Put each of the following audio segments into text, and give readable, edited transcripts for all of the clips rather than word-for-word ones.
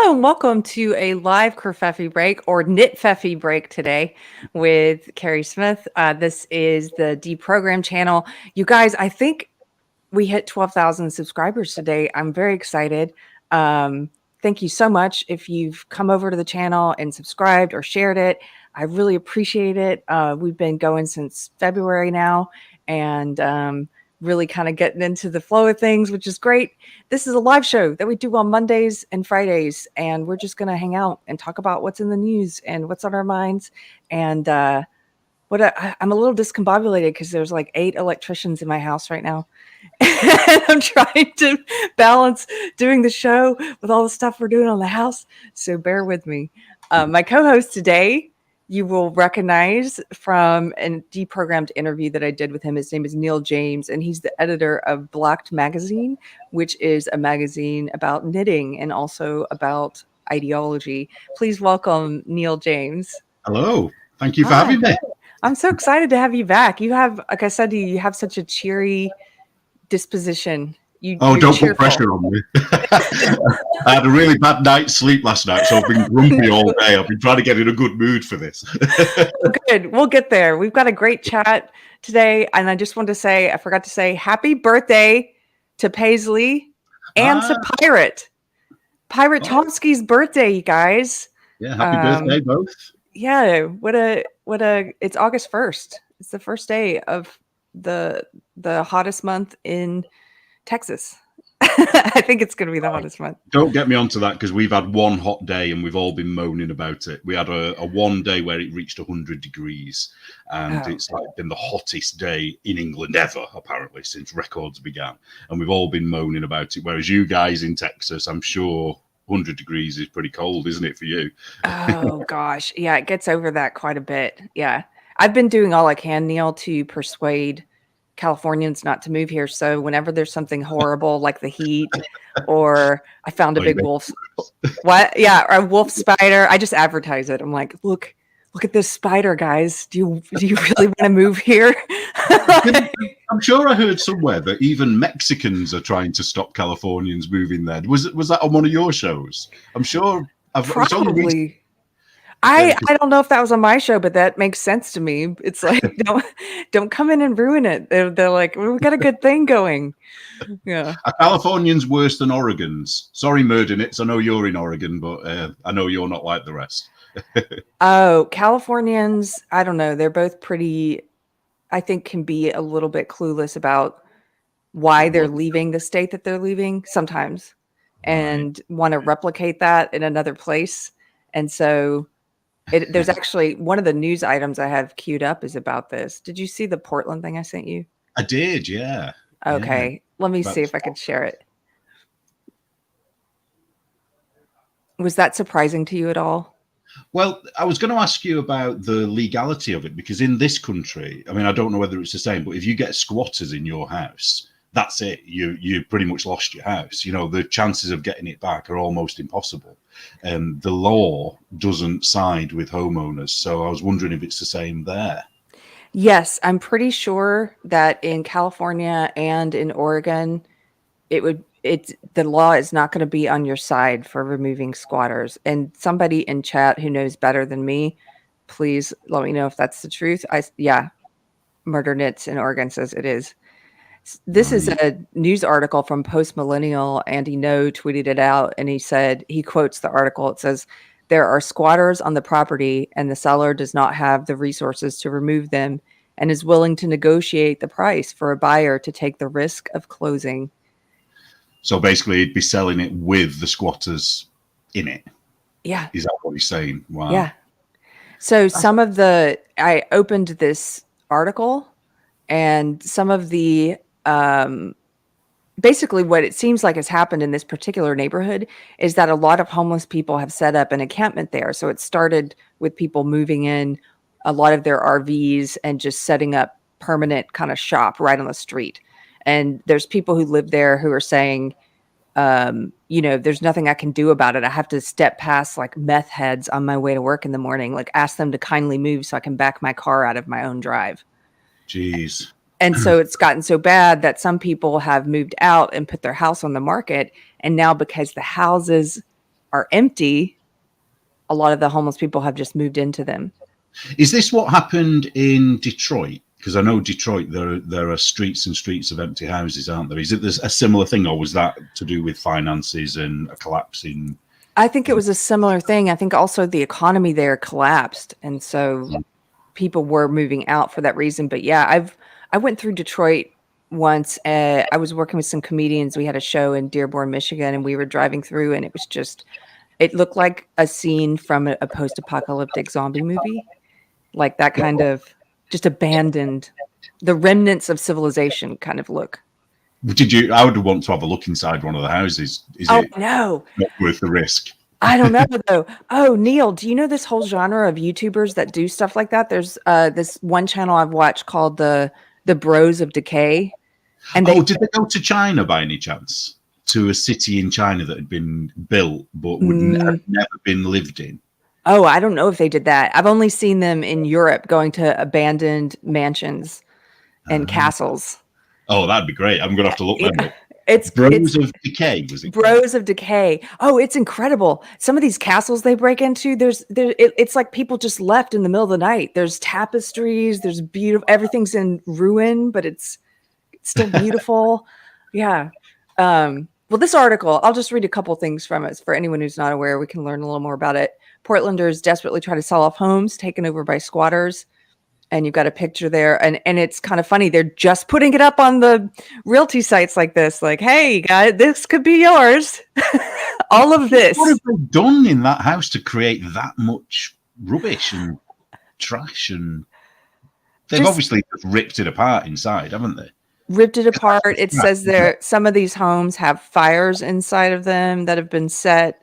and welcome to a live Kerfefe break or Knitfefe break today with Keri Smith. This is the Deprogrammed channel. You guys, I think we hit 12,000 subscribers today. I'm very excited. Thank you so much if you've come over to the channel and subscribed or shared it. I really appreciate it. We've been going since February now, and really kind of getting into the flow of things, which is great. This is a live show that we do on Mondays and Fridays, and we're just going to hang out and talk about what's in the news and what's on our minds. And I'm a little discombobulated because there's like 8 electricians in my house right now. And I'm trying to balance doing the show with all the stuff we're doing on the house. So bear with me. My co-host today, you will recognize from a Deprogrammed interview that I did with him. His name is Neil James, and he's the editor of Blocked Magazine, which is a magazine about knitting and also about ideology. Please welcome Neil James. Hello. Thank you for having me. I'm so excited to have you back. You have, like I said to you, you have such a cheery disposition. Don't put pressure on me. I had a really bad night's sleep last night, so I've been grumpy all day. I've been trying to get in a good mood for this. Good. We'll get there. We've got a great chat today. And I just wanted to say, I forgot to say happy birthday to Paisley and to Pirate. Pirate Tomsky's birthday, you guys. Yeah, happy birthday, both. Yeah, it's August 1st. It's the first day of the hottest month in Texas. I think it's going to be the hottest month. Don't get me onto that, because we've had one hot day and we've all been moaning about it. We had a one day where it reached 100 degrees, and it's like been the hottest day in England ever, apparently, since records began. And we've all been moaning about it. Whereas you guys in Texas, I'm sure 100 degrees is pretty cold, isn't it, for you? Oh, gosh. Yeah, it gets over that quite a bit. Yeah. I've been doing all I can, Neil, to persuade Californians not to move here. So whenever there's something horrible like the heat, or I found a big wolf, or a wolf spider, I just advertise it. I'm like, look at this spider, guys. Do you really want to move here? I'm sure I heard somewhere that even Mexicans are trying to stop Californians moving there. Was that on one of your shows? I'm sure. Probably. I don't know if that was on my show, but that makes sense to me. It's like, don't come in and ruin it. They're like, well, we got a good thing going. Yeah. Are Californians worse than Oregons? Sorry, Murder-Nits. I know you're in Oregon, but I know you're not like the rest. Oh, Californians, I don't know. They're both pretty, I think, can be a little bit clueless about why they're leaving the state that they're leaving sometimes, and want to replicate that in another place. And so there's actually one of the news items I have queued up is about this. Did you see the Portland thing I sent you? I did, yeah. Okay, yeah. Let me see if I can share it. Was that surprising to you at all? Well, I was going to ask you about the legality of it, because in this country, I mean, I don't know whether it's the same, but if you get squatters in your house, that's it. You pretty much lost your house. You know, the chances of getting it back are almost impossible. And the law doesn't side with homeowners. So I was wondering if it's the same there. Yes, I'm pretty sure that in California and in Oregon, the law is not going to be on your side for removing squatters. And somebody in chat who knows better than me, please let me know if that's the truth. Murder-Nits in Oregon says it is. This is a news article from Post Millennial. Andy No tweeted it out, and he quotes the article. It says, "There are squatters on the property, and the seller does not have the resources to remove them and is willing to negotiate the price for a buyer to take the risk of closing." So basically, he'd be selling it with the squatters in it. Yeah. Is that what he's saying? Wow. Yeah. So I opened this article, and some of the basically what it seems like has happened in this particular neighborhood is that a lot of homeless people have set up an encampment there. So it started with people moving in a lot of their RVs and just setting up permanent kind of shop right on the street. And there's people who live there who are saying, there's nothing I can do about it. I have to step past like meth heads on my way to work in the morning, like ask them to kindly move so I can back my car out of my own drive. Jeez. And so it's gotten so bad that some people have moved out and put their house on the market. And now because the houses are empty, a lot of the homeless people have just moved into them. Is this what happened in Detroit? Because I know Detroit, there are streets and streets of empty houses, aren't there? Is it a similar thing, or was that to do with finances and a collapse in? I think it was a similar thing. I think also the economy there collapsed, and so people were moving out for that reason. But yeah, I went through Detroit once. I was working with some comedians. We had a show in Dearborn, Michigan, and we were driving through, and it looked like a scene from a post-apocalyptic zombie movie, like that kind of just abandoned, the remnants of civilization kind of look. I would want to have a look inside one of the houses. Is it no, not worth the risk? I don't know though. Oh, Neil, do you know this whole genre of YouTubers that do stuff like that? There's this one channel I've watched called the Bros of Decay. And did they go to China by any chance? To a city in China that had been built but had never been lived in? Oh, I don't know if they did that. I've only seen them in Europe going to abandoned mansions and castles. Oh, that'd be great. I'm gonna have to look them up. It's Bros of Decay, was it? Bros of Decay. Oh, it's incredible. Some of these castles they break into, it's like people just left in the middle of the night. There's tapestries, there's beautiful, everything's in ruin, but it's still beautiful. Yeah. Well, this article, I'll just read a couple things from it. For anyone who's not aware, we can learn a little more about it. Portlanders desperately try to sell off homes taken over by squatters. And you've got a picture there. And it's kind of funny. They're just putting it up on the realty sites like this. Like, hey, guys, this could be yours. All of this. What have they done in that house to create that much rubbish and trash? And they've obviously ripped it apart inside, haven't they? Ripped it apart. It says there some of these homes have fires inside of them that have been set.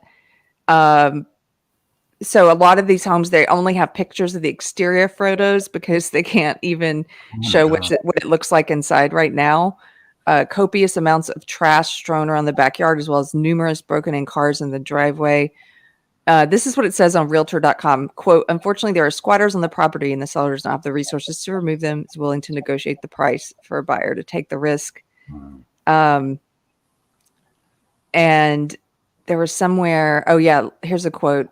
So a lot of these homes, they only have pictures of the exterior photos because they can't even show what it looks like inside right now. Copious amounts of trash strewn around the backyard, as well as numerous broken-in cars in the driveway. This is what it says on Realtor.com. Quote, unfortunately, there are squatters on the property and the seller does not have the resources to remove them. Is willing to negotiate the price for a buyer to take the risk. And there was somewhere, oh yeah, here's a quote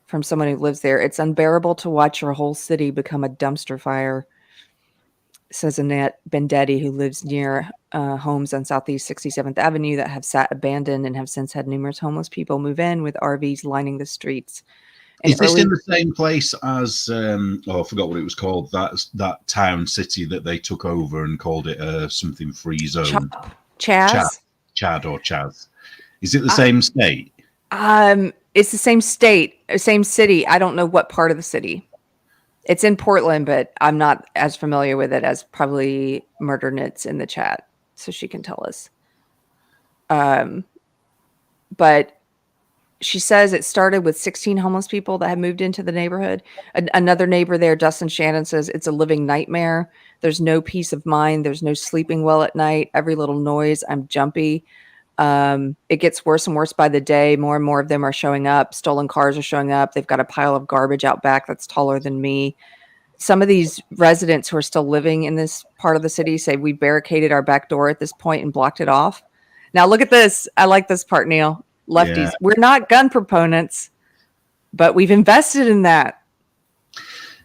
from someone who lives there. It's unbearable to watch your whole city become a dumpster fire, says Annette Bendetti, who lives near homes on Southeast 67th Avenue that have sat abandoned and have since had numerous homeless people move in with RVs lining the streets. Is this in the same place as, I forgot what it was called, that town city that they took over and called it something free zone? Chaz? Chad or Chaz. Is it the same state? It's the same state, same city. I don't know what part of the city. It's in Portland, but I'm not as familiar with it as probably Murder Knits in the chat, so she can tell us. But she says it started with 16 homeless people that had moved into the neighborhood. Another neighbor there, Dustin Shannon, says it's a living nightmare. There's no peace of mind. There's no sleeping well at night. Every little noise, I'm jumpy. It gets worse and worse by the day. More and more of them are showing up. Stolen cars are showing up. They've got a pile of garbage out back that's taller than me. Some of these residents who are still living in this part of the city say we barricaded our back door at this point and blocked it off. Now look at this. I like this part, Neil. Lefties. Yeah. We're not gun proponents, but we've invested in that.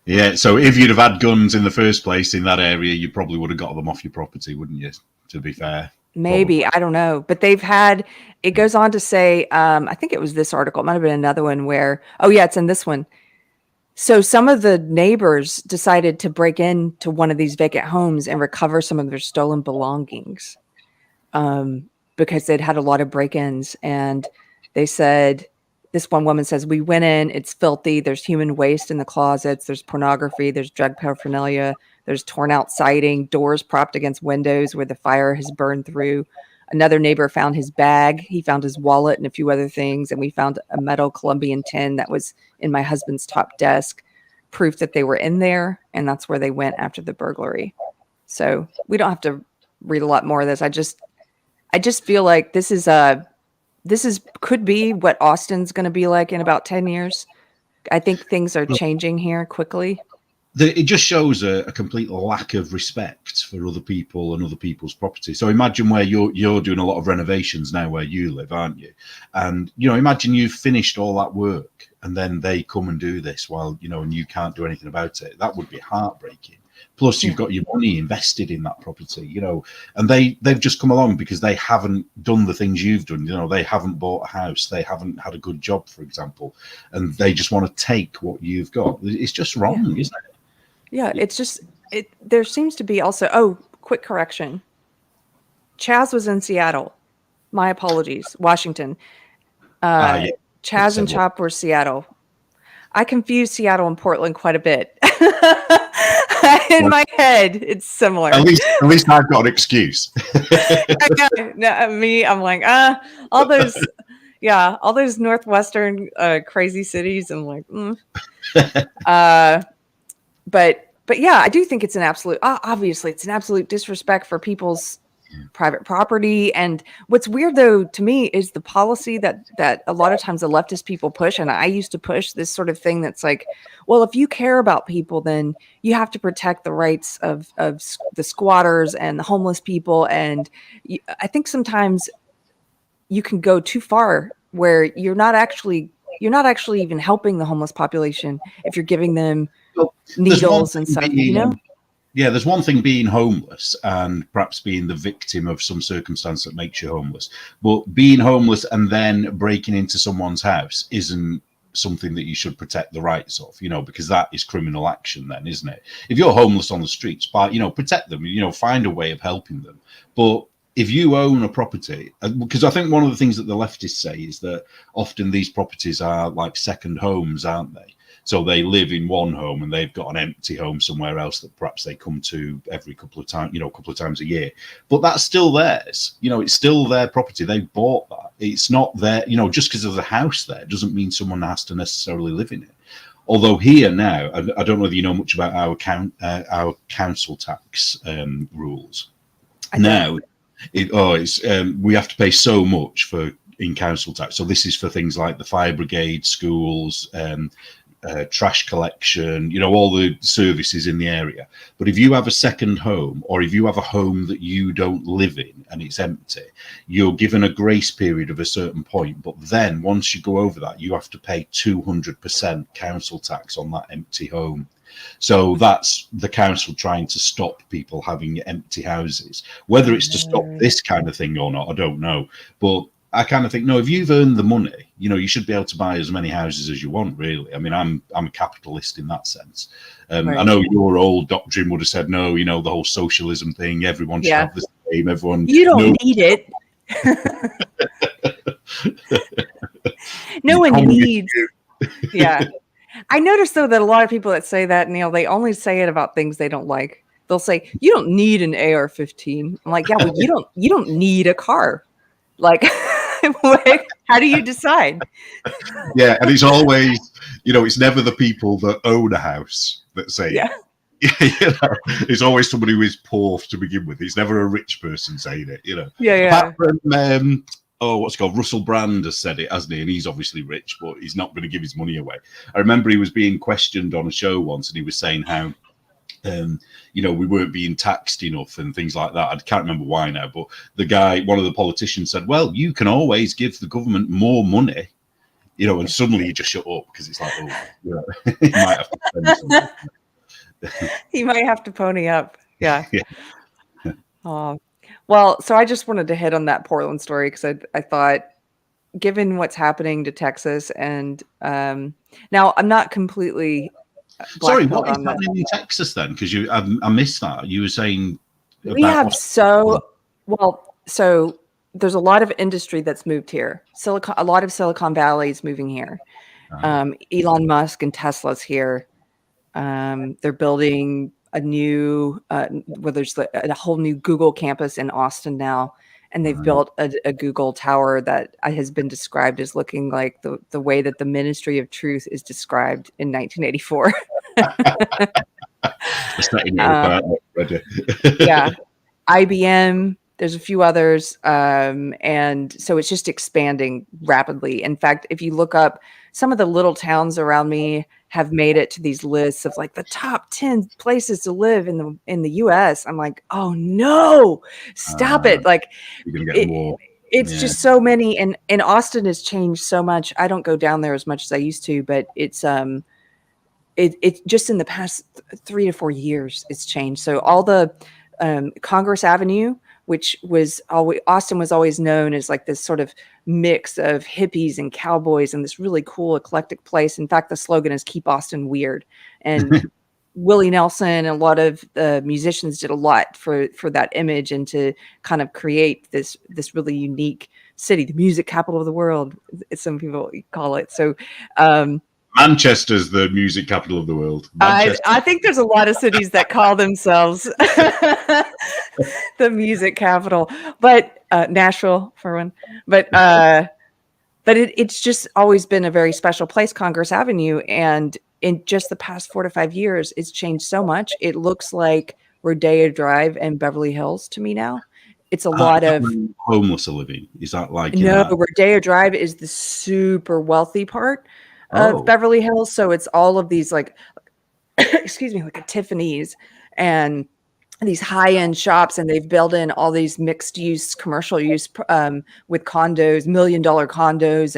Yeah. So if you'd have had guns in the first place in that area, you probably would have got them off your property, wouldn't you? To be fair. Maybe. Probably. I don't know. But they've had, it goes on to say, I think it was this article. It might have been another one where, oh yeah, it's in this one. So some of the neighbors decided to break into one of these vacant homes and recover some of their stolen belongings because they'd had a lot of break-ins. And they said, this one woman says, we went in, it's filthy. There's human waste in the closets. There's pornography. There's drug paraphernalia. There's torn out siding, doors propped against windows where the fire has burned through. Another neighbor found his bag. He found his wallet and a few other things. And we found a metal Colombian tin that was in my husband's top desk, proof that they were in there. And that's where they went after the burglary. So we don't have to read a lot more of this. I just feel like this could be what Austin's going to be like in about 10 years. I think things are changing here quickly. it just shows a complete lack of respect for other people and other people's property. So imagine where you're doing a lot of renovations now where you live, aren't you? And imagine you've finished all that work and then they come and do this while and you can't do anything about it. That would be heartbreaking. Plus, you've got your money invested in that property, and they've just come along because they haven't done the things you've done. They haven't bought a house, they haven't had a good job, for example, and they just want to take what you've got. It's just wrong, isn't it? Yeah, it's just there seems to be also, quick correction. Chaz was in Seattle. My apologies. Washington. Yeah. Chaz and Chop were Seattle. I confuse Seattle and Portland quite a bit. In my head, it's similar. At least I've got an excuse. I'm like, all those Northwestern crazy cities. I'm like, But yeah, I do think it's an absolute, obviously it's an absolute disrespect for people's private property. And what's weird though, to me, is the policy that a lot of times the leftist people push. And I used to push this sort of thing that's like, well, if you care about people, then you have to protect the rights of the squatters and the homeless people. And I think sometimes you can go too far where you're not actually even helping the homeless population if you're giving them needles and stuff, Yeah, there's one thing being homeless and perhaps being the victim of some circumstance that makes you homeless. But being homeless and then breaking into someone's house isn't something that you should protect the rights of, because that is criminal action then, isn't it? If you're homeless on the streets, protect them, find a way of helping them. But if you own a property, because I think one of the things that the leftists say is that often these properties are like second homes, aren't they? So they live in one home and they've got an empty home somewhere else that perhaps they come to every couple of times a year. But that's still theirs. It's still their property. They bought that. It's not their, just because there's a house there doesn't mean someone has to necessarily live in it. Although here now, I don't know whether you know much about our council tax rules. Now, we have to pay so much in council tax. So this is for things like the fire brigade, schools, trash collection, all the services in the area. But if you have a second home, or if you have a home that you don't live in and it's empty, you're given a grace period of a certain point. But then once you go over that, you have to pay 200% council tax on that empty home. So that's the council trying to stop people having empty houses. Whether it's to stop this kind of thing or not, I don't know. But I kind of think, no, if you've earned the money, you should be able to buy as many houses as you want, really. I mean, I'm a capitalist in that sense. Right. I know your old doctrine would have said, no, the whole socialism thing, everyone should have the same, everyone. You don't need it. No one needs. Yeah. I noticed, though, that a lot of people that say that, Neil, they only say it about things they don't like. They'll say, you don't need an AR-15. I'm like, yeah, well, you don't need a car. Like, how do you decide? Yeah, and it's always, it's never the people that own a house that say it. It's always somebody who is poor to begin with. It's never a rich person saying it, Apart from, what's it called? Russell Brand has said it, hasn't he? And he's obviously rich, but he's not going to give his money away. I remember he was being questioned on a show once, and he was saying how we weren't being taxed enough and things like that. I can't remember why now, but one of the politicians said, well, you can always give the government more money, and suddenly you just shut up because it's like, he might have to spend something. He might have to pony up. Yeah. Well, so I just wanted to hit on that Portland story because I thought, given what's happening to Texas, and now I'm not completely. Sorry, what is happening in Texas then? Because I missed that. You were saying so there's a lot of industry that's moved here. A lot of Silicon Valley is moving here. Elon Musk and Tesla's here. They're building a new there's a whole new Google campus in Austin now. And they've built a Google tower that has been described as looking like the way that the Ministry of Truth is described in 1984. Yeah. IBM, there's a few others. And so it's just expanding rapidly. In fact, if you look up some of the little towns around me, have made it to these lists of like the top 10 places to live in the US. I'm like, oh no, stop it. Like you're gonna get it, more. it's Yeah. just so many, and Austin has changed so much. I don't go down there as much as I used to, but it's just in the past 3 to 4 years it's changed. So all the Congress Avenue, which was always, Austin was always known as like this sort of mix of hippies and cowboys and this really cool eclectic place. In fact, the slogan is "Keep Austin Weird," and Willie Nelson and a lot of musicians did a lot for that image and to kind of create this really unique city, the music capital of the world, some people call it. So Manchester's the music capital of the world. I think there's a lot of cities that call themselves the music capital, but Nashville for one. But it's just always been a very special place, Congress Avenue, and in just the past 4 to 5 years, it's changed so much. It looks like Rodeo Drive and Beverly Hills to me now. It's a lot of homeless are living. Is that like no, Rodeo Drive is the super wealthy part of Beverly Hills. So it's all of these like, excuse me, like a Tiffany's and these high-end shops, and they've built in all these mixed use commercial use with condos, $1 million condos.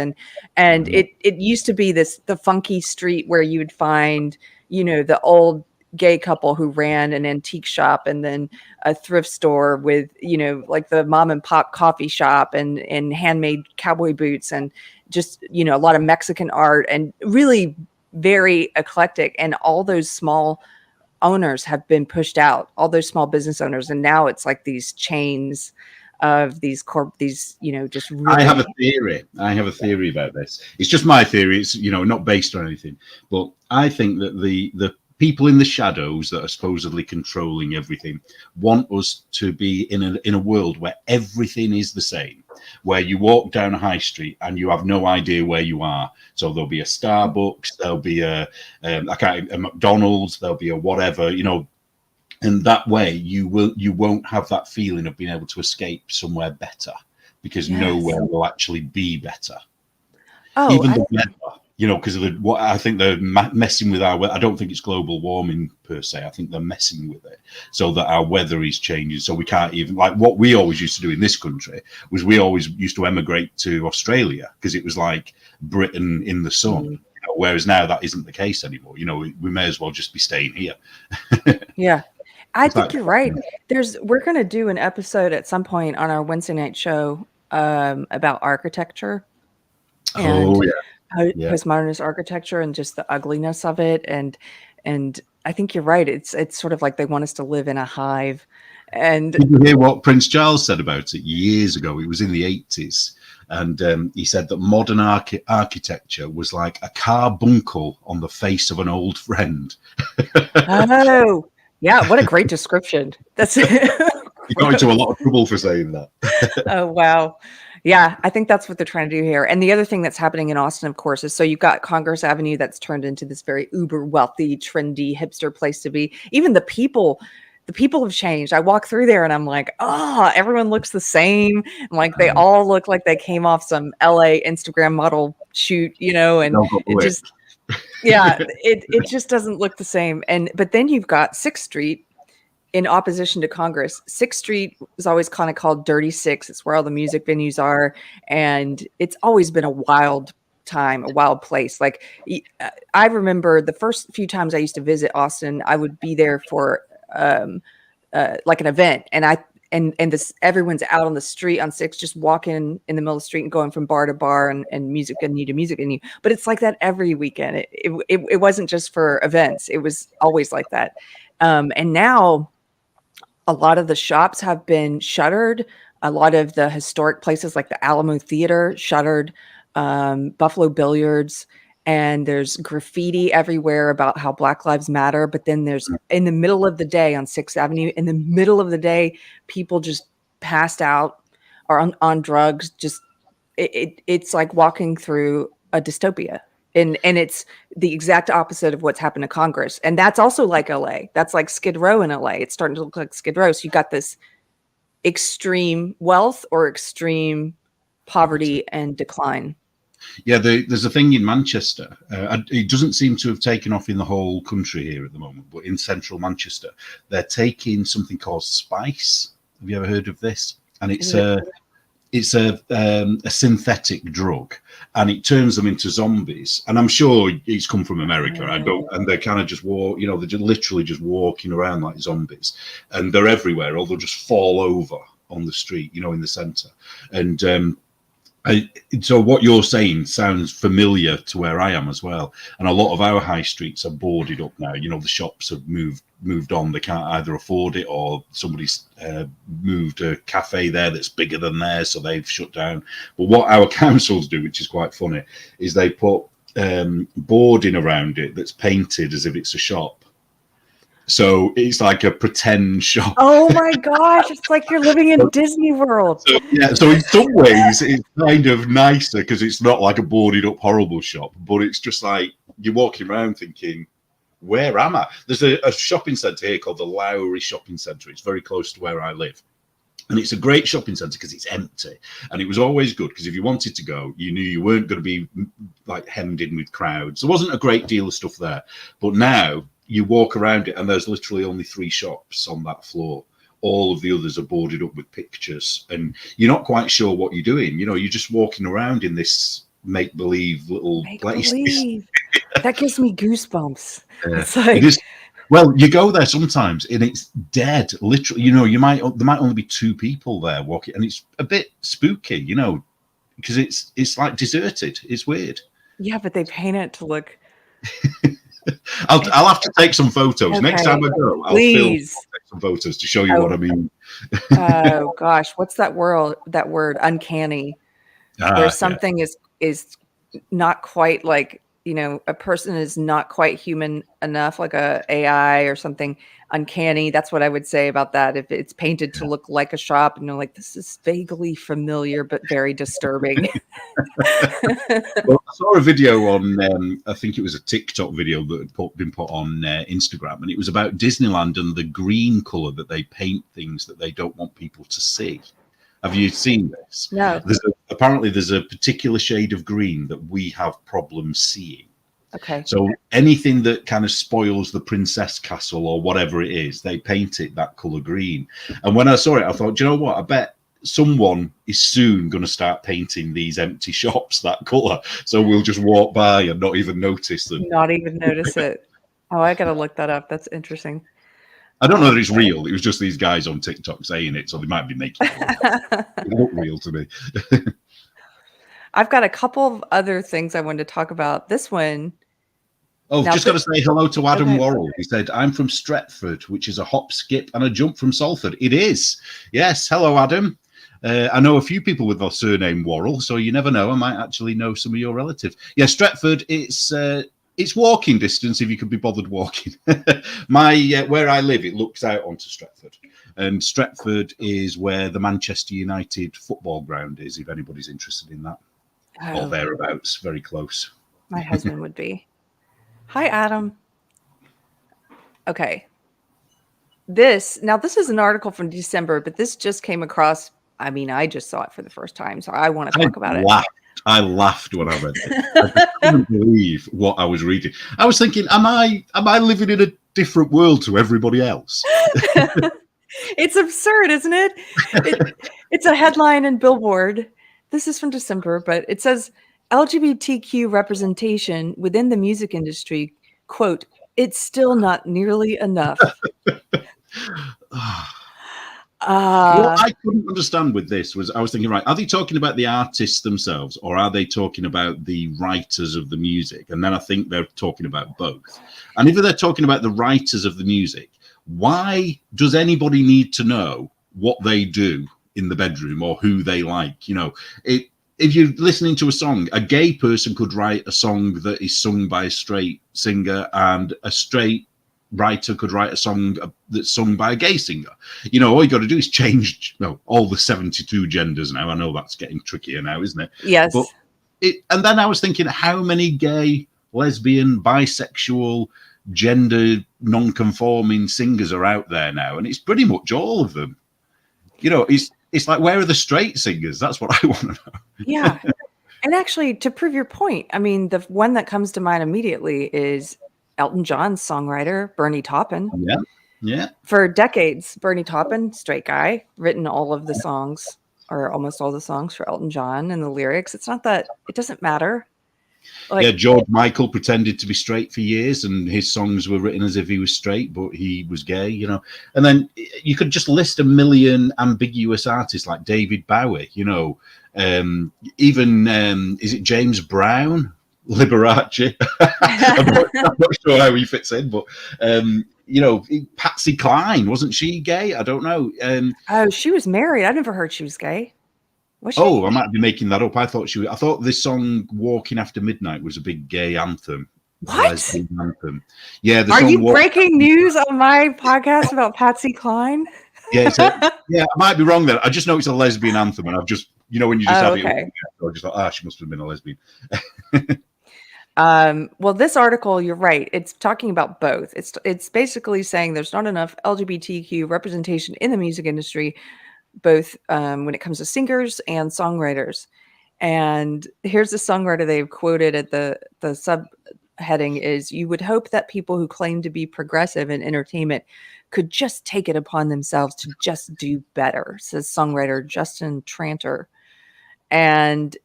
And it used to be the funky street where you would find, the old gay couple who ran an antique shop and then a thrift store with, like the mom and pop coffee shop and handmade cowboy boots and just, a lot of Mexican art and really very eclectic. And all those small owners have been pushed out, all those small business owners. And now it's like these chains of these just really... I have a theory about this. It's just my theory. It's, not based on anything, but I think that the people in the shadows that are supposedly controlling everything want us to be in a world where everything is the same, where you walk down a high street and you have no idea where you are. So there'll be a Starbucks, there'll be a McDonald's, there'll be a whatever, and that way you won't have that feeling of being able to escape somewhere better, because nowhere will actually be better. Even the weather. Because of what I think they're messing with I don't think it's global warming per se. I think they're messing with it so that our weather is changing. So we can't even, like what we always used to do in this country was we always used to emigrate to Australia because it was like Britain in the sun. Whereas now that isn't the case anymore. We may as well just be staying here. Yeah. I think you're right. We're going to do an episode at some point on our Wednesday night show about architecture. And postmodernist architecture and just the ugliness of it, and I think you're right. It's sort of like they want us to live in a hive. And did you hear what Prince Charles said about it years ago? It was in the 80s, and he said that modern architecture was like a carbuncle on the face of an old friend. Oh, yeah! What a great description. That's he got into a lot of trouble for saying that. Oh wow. Yeah, I think that's what they're trying to do here. And the other thing that's happening in Austin, of course, is so you've got Congress Avenue that's turned into this very uber wealthy, trendy, hipster place to be. Even the people have changed. I walk through there and I'm like, everyone looks the same. I'm like, they all look like they came off some LA Instagram model shoot, and it just, it just doesn't look the same. But then you've got 6th Street, in opposition to Congress. 6th Street was always kind of called Dirty Six. It's where all the music venues are. And it's always been a wild time, a wild place. Like I remember the first few times I used to visit Austin, I would be there for like an event. And this, everyone's out on the street on 6, just walking in the middle of the street and going from bar to bar and music venue to music venue. But it's like that every weekend. It wasn't just for events. It was always like that. And now, a lot of the shops have been shuttered. A lot of the historic places like the Alamo Theater shuttered, Buffalo Billiards, and there's graffiti everywhere about how Black Lives Matter. But then there's in the middle of the day on 6th Avenue, in the middle of the day, people just passed out or on drugs. Just it's like walking through a dystopia. And it's the exact opposite of what's happened to Congress. And that's also like LA. That's like Skid Row in LA. It's starting to look like Skid Row. So you got this extreme wealth or extreme poverty and decline. Yeah, there's a thing in Manchester. It doesn't seem to have taken off in the whole country here at the moment, but in central Manchester, they're taking something called spice. Have you ever heard of this? And it's a synthetic drug, and it turns them into zombies. And I'm sure it's come from America. And they kind of just walk, you know, they're just literally just walking around like zombies, and they're everywhere, or they'll just fall over on the street, you know, in the centre. And so what you're saying sounds familiar to where I am as well. And a lot of our high streets are boarded up now. You know, the shops have moved on. They can't either afford it, or somebody's moved a cafe there that's bigger than theirs, so they've shut down. But what our councils do, which is quite funny, is they put boarding around it that's painted as if it's a shop. So it's like a pretend shop. Oh my gosh, it's like you're living in Disney World. So, yeah, so in some ways it's kind of nicer because it's not like a boarded up horrible shop, but it's just like you're walking around thinking, where am I? There's a shopping centre here called the Lowry Shopping Centre. It's very close to where I live. And it's a great shopping centre because it's empty. And it was always good because if you wanted to go, you knew you weren't going to be like hemmed in with crowds. There wasn't a great deal of stuff there. But now you walk around it and there's literally only 3 shops on that floor. All of the others are boarded up with pictures, and you're not quite sure what you're doing. You know, you're just walking around in this make-believe little place. That gives me goosebumps. It's like, it is. Well, you go there sometimes and it's dead. Literally, you know, there might only be 2 people there walking, and it's a bit spooky, you know, because it's like deserted. It's weird. Yeah, but they paint it to look. I'll have to take some photos. Okay. Next time I go, I'll take some photos to show you what I mean. Oh gosh, what's that word? Uncanny. Where something is not quite like, you know, a person is not quite human enough, like a AI or something. Uncanny. That's what I would say about that. If it's painted to look like a shop, and you're like, this is vaguely familiar but very disturbing. Well, I saw a video on, I think it was a TikTok video that had been put on Instagram, and it was about Disneyland and the green color that they paint things that they don't want people to see. Have you seen this? No. Apparently, there's a particular shade of green that we have problems seeing. Okay. So anything that kind of spoils the princess castle or whatever it is, they paint it that color green. And when I saw it, I thought, do you know what? I bet someone is soon going to start painting these empty shops that color. So we'll just walk by and not even notice them. Not even notice it. Oh, I got to look that up. That's interesting. I don't know that it's real. It was just these guys on TikTok saying it, so they might be making it. It looked real to me. I've got a couple of other things I wanted to talk about. This one. Oh, just got to say hello to Adam Worrell. He said, I'm from Stretford, which is a hop, skip, and a jump from Salford. It is. Yes. Hello, Adam. I know a few people with the surname Worrell, so you never know. I might actually know some of your relatives. Yeah, Stretford, it's walking distance if you could be bothered walking. Where I live, it looks out onto Stretford. And Stretford is where the Manchester United football ground is, if anybody's interested in that. Or thereabouts, very close. My husband would be. Hi, Adam. Okay. This is an article from December, but this just came across. I mean, I just saw it for the first time, so I want to talk about it. I laughed when I read it. I couldn't believe what I was reading. I was thinking, am I living in a different world to everybody else? It's absurd, isn't it? It's a headline in Billboard. This is from December, but it says LGBTQ representation within the music industry, quote, it's still not nearly enough. What I couldn't understand with this was I was thinking, right, are they talking about the artists themselves, or are they talking about the writers of the music? And then I think they're talking about both. And if they're talking about the writers of the music, why does anybody need to know what they do in the bedroom or who they like? You know, if you're listening to a song, a gay person could write a song that is sung by a straight singer, and a straight writer could write a song that's sung by a gay singer. You know, all you got to do is change all the 72 genders now. I know that's getting trickier now, isn't it? Yes. But and then I was thinking, how many gay, lesbian, bisexual, gender non-conforming singers are out there now? And it's pretty much all of them. You know, it's like, where are the straight singers? That's what I want to know. Yeah. And actually, to prove your point, I mean, the one that comes to mind immediately is Elton John's songwriter, Bernie Taupin. Yeah, yeah. For decades, Bernie Taupin, straight guy, written all of the songs or almost all the songs for Elton John and the lyrics. It's not that it doesn't matter. Like, Yeah, George Michael pretended to be straight for years, and his songs were written as if he was straight, but he was gay, you know. And then you could just list a million ambiguous artists like David Bowie, you know, even is it James Brown, Liberace? I'm not sure how he fits in, but you know, Patsy Cline, wasn't she gay? I don't know. oh, she was married. I never heard she was gay. Was she? Oh, I might be making that up. I thought this song "Walking After Midnight" was a big gay anthem. What? Lesbian anthem. Yeah. Are you breaking news on my podcast about Patsy Cline? Yeah, yeah. I might be wrong there. I just know it's a lesbian anthem, and I've just, you know, when you just have it, I just thought, she must have been a lesbian. Well, this article, you're right. It's talking about both. It's basically saying there's not enough LGBTQ representation in the music industry, both when it comes to singers and songwriters. And here's the songwriter they've quoted at the subheading is, "You would hope that people who claim to be progressive in entertainment could just take it upon themselves to just do better," says songwriter Justin Tranter. And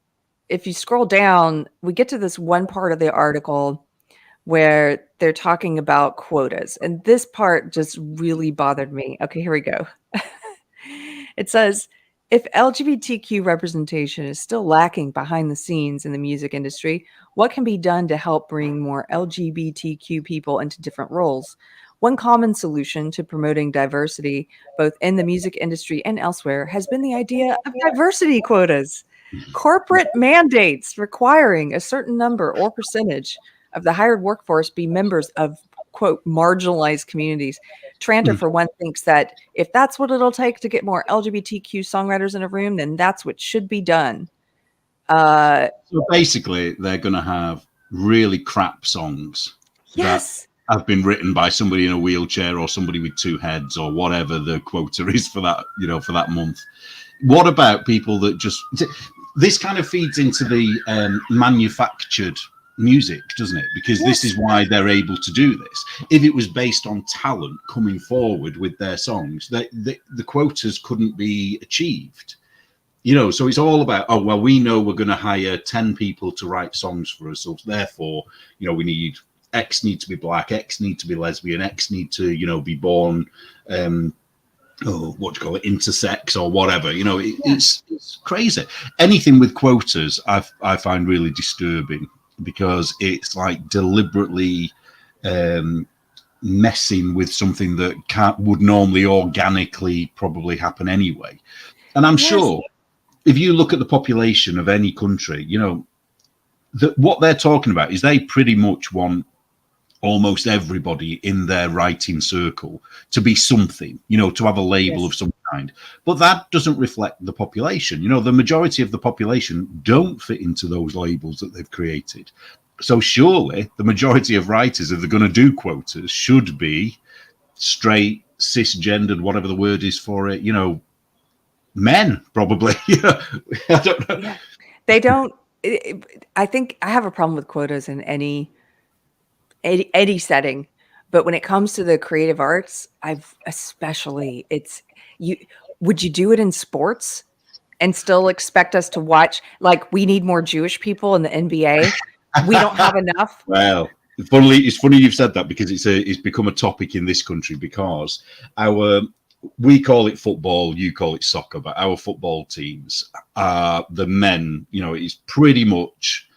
if you scroll down, we get to this one part of the article where they're talking about quotas. And this part just really bothered me. Okay, here we go. It says, if LGBTQ representation is still lacking behind the scenes in the music industry, what can be done to help bring more LGBTQ people into different roles? One common solution to promoting diversity, both in the music industry and elsewhere, has been the idea of diversity quotas. Corporate mandates requiring a certain number or percentage of the hired workforce be members of, quote, marginalized communities. Tranter, for one, thinks that if that's what it'll take to get more LGBTQ songwriters in a room, then that's what should be done. So basically, they're going to have really crap songs yes, that have been written by somebody in a wheelchair or somebody with two heads or whatever the quota is for that, you know, for that month. What about people that just... This kind of feeds into the manufactured music, doesn't it? Because this is why they're able to do this. If it was based on talent coming forward with their songs, the quotas couldn't be achieved. You know, so it's all about, oh, well, we know we're going to hire 10 people to write songs for us. So therefore, you know, we need X need to be black, X need to be lesbian, X need to, you know, be born, intersex or whatever. You know, it's crazy. Anything with quotas, I find really disturbing, because it's like deliberately messing with something that would normally organically probably happen anyway. And I'm sure if you look at the population of any country, you know, what they're talking about is they pretty much want almost everybody in their writing circle to be something, you know, to have a label of some kind. But that doesn't reflect the population. You know, the majority of the population don't fit into those labels that they've created. So surely the majority of writers, if they're going to do quotas, should be straight, cisgendered, whatever the word is for it, you know, men, probably. I don't know. Yeah. They don't. I think I have a problem with quotas in any setting, but when it comes to the creative arts, would you do it in sports and still expect us to watch? Like, we need more Jewish people in the NBA. We don't have enough. Well, it's funny you've said that, because it's become a topic in this country, because we call it football, you call it soccer, but our football teams are the men, you know, it's pretty much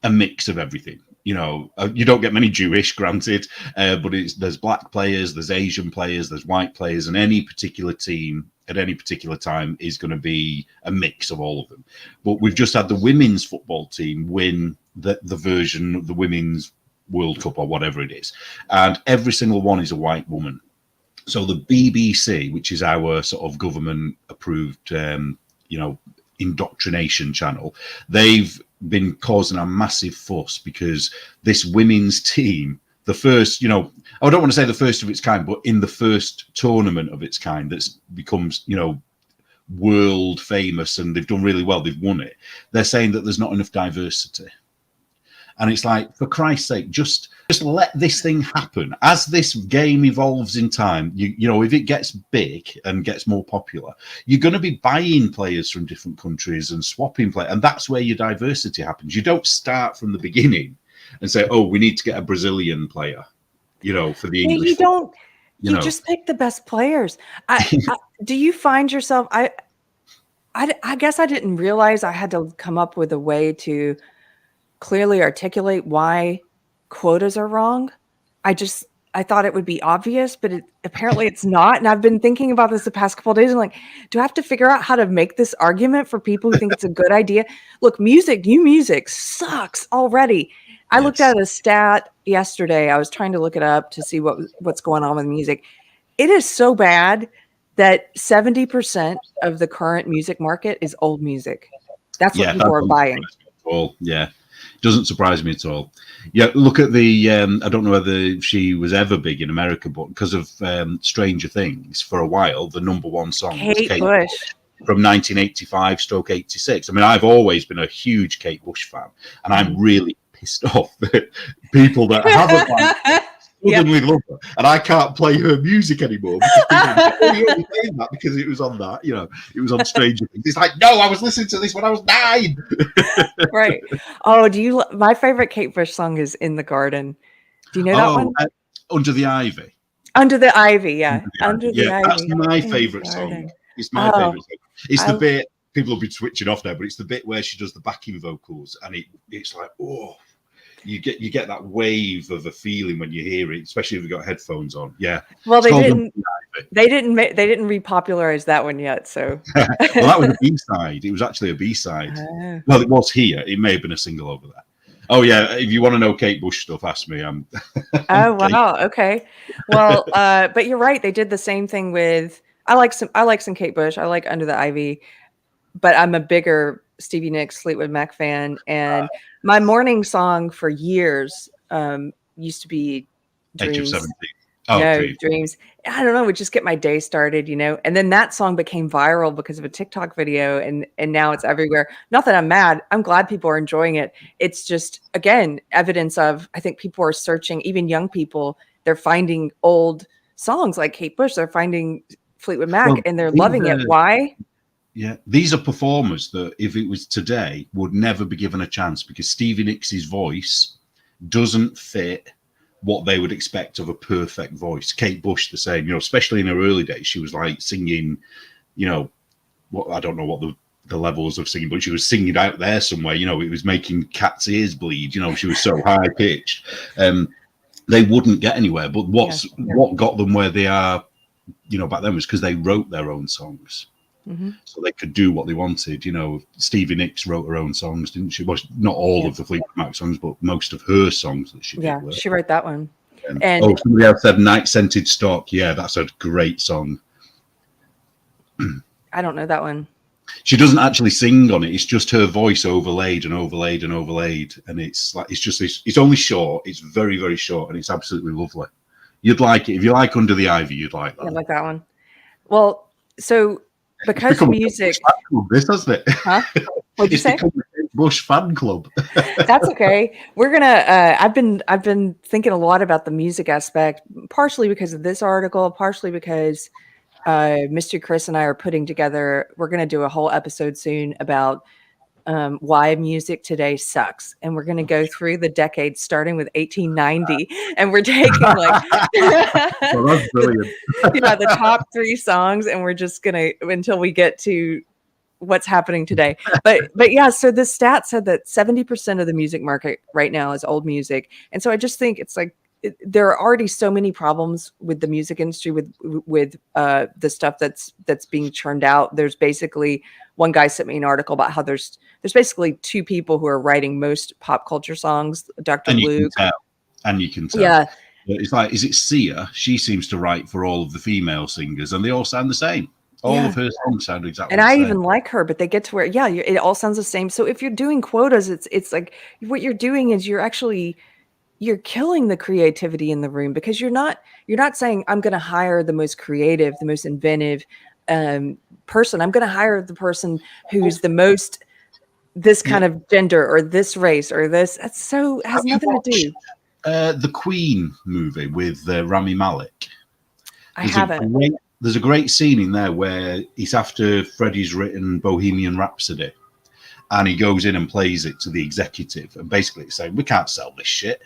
a mix of everything. You know, you don't get many Jewish, granted, but there's black players, there's Asian players, there's white players, and any particular team at any particular time is going to be a mix of all of them. But we've just had the women's football team win the version of the Women's World Cup or whatever it is, and every single one is a white woman. So the BBC, which is our sort of government-approved, you know, indoctrination channel, they've been causing a massive fuss because this women's team, the first, you know, I don't want to say the first of its kind, but in the first tournament of its kind that's becomes, you know, world famous and they've done really well, they've won it, they're saying that there's not enough diversity. And it's like, for Christ's sake, just let this thing happen. As this game evolves in time, you know, if it gets big and gets more popular, you're going to be buying players from different countries and swapping players. And that's where your diversity happens. You don't start from the beginning and say, oh, we need to get a Brazilian player, you know, for the English. You don't. You just pick the best players. Do you find yourself? I guess I didn't realize I had to come up with a way to clearly articulate why quotas are wrong. I thought it would be obvious, but apparently it's not. And I've been thinking about this the past couple of days. I'm like, do I have to figure out how to make this argument for people who think it's a good idea? Look, new music sucks already. I looked at a stat yesterday. I was trying to look it up to see what's going on with music. It is so bad that 70% of the current music market is old music. That's what people are buying. Yeah. Doesn't surprise me at all. Yeah, look at the, I don't know whether she was ever big in America, but because of Stranger Things, for a while, the number one song was Kate Bush from 1985/86. I mean, I've always been a huge Kate Bush fan, and I'm really pissed off that people that haven't suddenly love her, and I can't play her music anymore because people are only playing that because it was on that, you know, it was on Stranger Things. It's like, no, I was listening to this when I was 9. Right. Oh, my favorite Kate Bush song is In the Garden. Do you know that one? Under the Ivy. Under the Ivy, yeah. Under the Ivy. That's my favorite song. It's my favorite song. It's the bit, people will be switching off now, but it's the bit where she does the backing vocals, and it's like, oh, you get that wave of a feeling when you hear it, especially if you've got headphones on. Yeah. Well, they didn't repopularize that one yet. So well, that was a B-side. It was actually a B-side. Well, it was here. It may have been a single over there. Oh yeah. If you want to know Kate Bush stuff, ask me. I'm oh wow. Okay. Well, but you're right. They did the same thing with. I like some Kate Bush. I like Under the Ivy, but I'm a bigger Stevie Nicks, Fleetwood Mac fan, and my morning song for years used to be Dreams. Age of 17. Oh, Dreams. I don't know, would just get my day started, you know. And then that song became viral because of a TikTok video, and now it's everywhere. Not that I'm mad. I'm glad people are enjoying it. It's just, again, evidence of, I think people are searching, even young people, they're finding old songs like Kate Bush, they're finding Fleetwood Mac, and they're loving it. Why? Yeah, these are performers that, if it was today, would never be given a chance because Stevie Nicks' voice doesn't fit what they would expect of a perfect voice. Kate Bush, the same, you know, especially in her early days, she was like singing, you know, I don't know what the levels of singing, but she was singing out there somewhere, you know, it was making cats' ears bleed, you know, she was so high pitched. They wouldn't get anywhere, but what got them where they are, you know, back then was because they wrote their own songs. Mm-hmm. So they could do what they wanted. You know, Stevie Nicks wrote her own songs, didn't she? Well, not all of the Fleetwood Mac songs, but most of her songs that she did. Yeah, she wrote that one. And somebody else said Night Scented Stock. Yeah, that's a great song. I don't know that one. She doesn't actually sing on it. It's just her voice overlaid and overlaid and overlaid. And it's like, it's only short. It's very, very short. And it's absolutely lovely. You'd like it. If you like Under the Ivy, you'd like that. I like that one. Well, so because music, this hasn't it? Huh? What'd you say? Bush fan club. That's okay. We're gonna. I've been thinking a lot about the music aspect, partially because of this article, partially because Mr. Chris and I are putting together. We're gonna do a whole episode soon about why music today sucks, and we're gonna go through the decades starting with 1890, and we're taking like well, that's brilliant. The top 3 songs, and we're just gonna until we get to what's happening today. But yeah, so the stat said that 70% of the music market right now is old music, and so I just think it's like there are already so many problems with the music industry with the stuff that's being churned out. There's basically, one guy sent me an article about how there's basically 2 people who are writing most pop culture songs, Dr. Luke. And you can tell. Yeah. It's like, is it Sia? She seems to write for all of the female singers, and they all sound the same. All of her songs sound exactly the same. And I even like her, but they get to where, it all sounds the same. So if you're doing quotas, it's like what you're doing is you're killing the creativity in the room, because you're not saying I'm going to hire the most creative, the most inventive person. I'm going to hire the person who's the most this kind of gender or this race or this. That's so has nothing to do. The Queen movie with Rami Malek. I haven't. There's a great scene in there where it's after Freddie's written Bohemian Rhapsody, and he goes in and plays it to the executive, and basically it's saying, we can't sell this shit.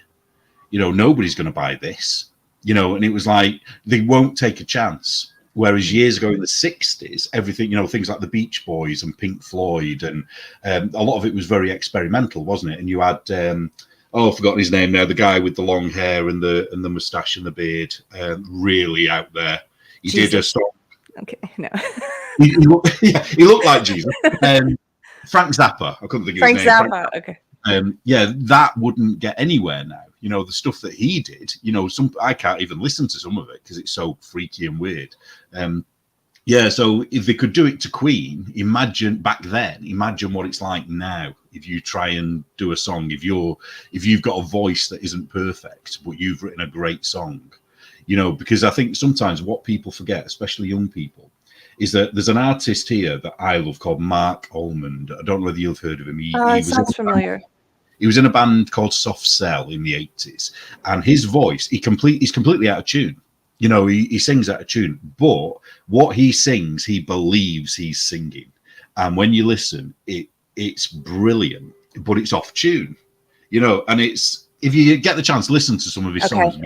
You know, nobody's going to buy this. You know, and it was like they won't take a chance. Whereas years ago in the 60s, everything, you know, things like the Beach Boys and Pink Floyd, and a lot of it was very experimental, wasn't it? And you had, I've forgotten his name now, the guy with the long hair and the moustache and the beard, really out there. He Jesus. did a song. Okay, no. he looked like Jesus. Frank Zappa. I couldn't think of his name. Frank Zappa, okay. That wouldn't get anywhere now. You know, the stuff that he did, you know, I can't even listen to some of it because it's so freaky and weird. So if they could do it to Queen, imagine what it's like now. If you try and do a song, if you've got a voice that isn't perfect, but you've written a great song, you know, because I think sometimes what people forget, especially young people, is that there's an artist here that I love called Mark Almond. I don't know whether you've heard of him. He sounds familiar. He was in a band called Soft Cell in the 80s, and his voice, he's completely out of tune. You know, he sings out of tune, but what he sings, he believes he's singing. And when you listen, it's brilliant, but it's off tune. You know, and if you get the chance, listen to some of his songs.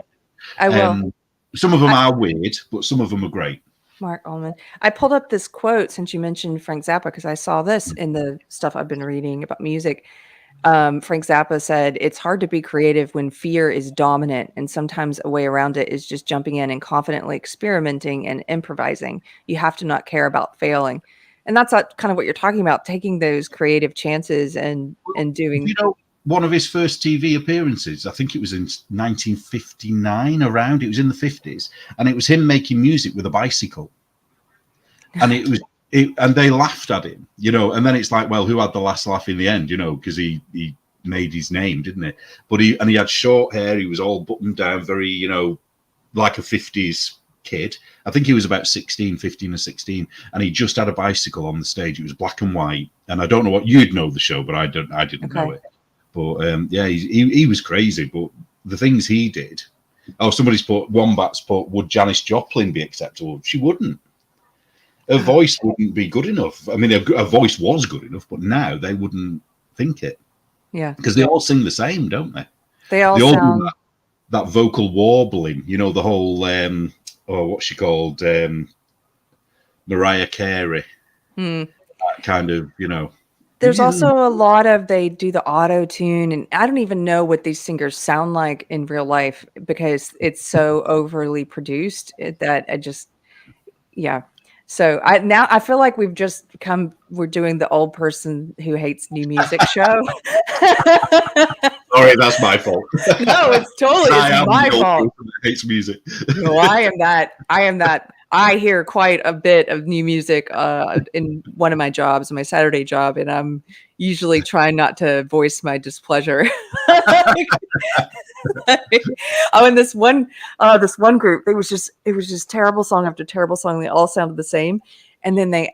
I will. Some of them are weird, but some of them are great. Mark Ullman. I pulled up this quote since you mentioned Frank Zappa because I saw this in the stuff I've been reading about music. Frank Zappa said, it's hard to be creative when fear is dominant, and sometimes a way around it is just jumping in and confidently experimenting and improvising. You have to not care about failing. And that's kind of what you're talking about, taking those creative chances and doing. You know, one of his first TV appearances, I think it was in 1959 around, it was in the 50s, and it was him making music with a bicycle. And and they laughed at him, you know, and then it's like, well, who had the last laugh in the end, you know, because he made his name, didn't he? But he had short hair, he was all buttoned down, very, you know, like a 50s kid. I think he was about 15 or 16, and he just had a bicycle on the stage. It was black and white, and I don't know what you'd know the show, but I didn't know it. But he was crazy. But the things he did. Oh, somebody's Wombats put, would Janis Joplin be acceptable? She wouldn't. Her voice wouldn't be good enough. I mean, her voice was good enough, but now they wouldn't think it. Yeah. Because they all sing the same, don't they? They all sound... do that vocal warbling, you know, the whole, what's she called? Mariah Carey. That kind of, you know. There's also a lot of, they do the auto tune, and I don't even know what these singers sound like in real life because it's so overly produced that I just, yeah. So I feel like we're doing the old person who hates new music show. Sorry, that's my fault. No, it's my fault. Hates music. No, I am that. I hear quite a bit of new music in one of my jobs, my Saturday job, and I'm usually trying not to voice my displeasure. In this one group, it was just terrible song after terrible song. They all sounded the same, and then they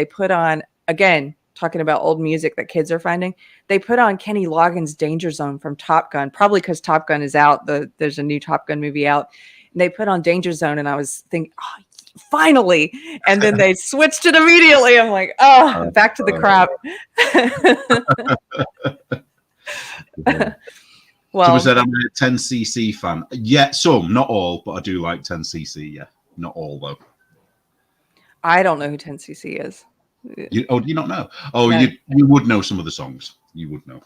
put on, again, talking about old music that kids are finding. They put on Kenny Loggins' Danger Zone from Top Gun, probably because Top Gun is out. There's a new Top Gun movie out. And they put on Danger Zone, and I was thinking, oh, finally. And then they switched it immediately. I'm like, oh, back to the crap. Well, someone said I'm a 10cc fan. Yeah, some, not all, but I do like 10cc. Yeah, not all though. I don't know who 10cc is. Do you not know? Oh, no. You would know some of the songs. You would know.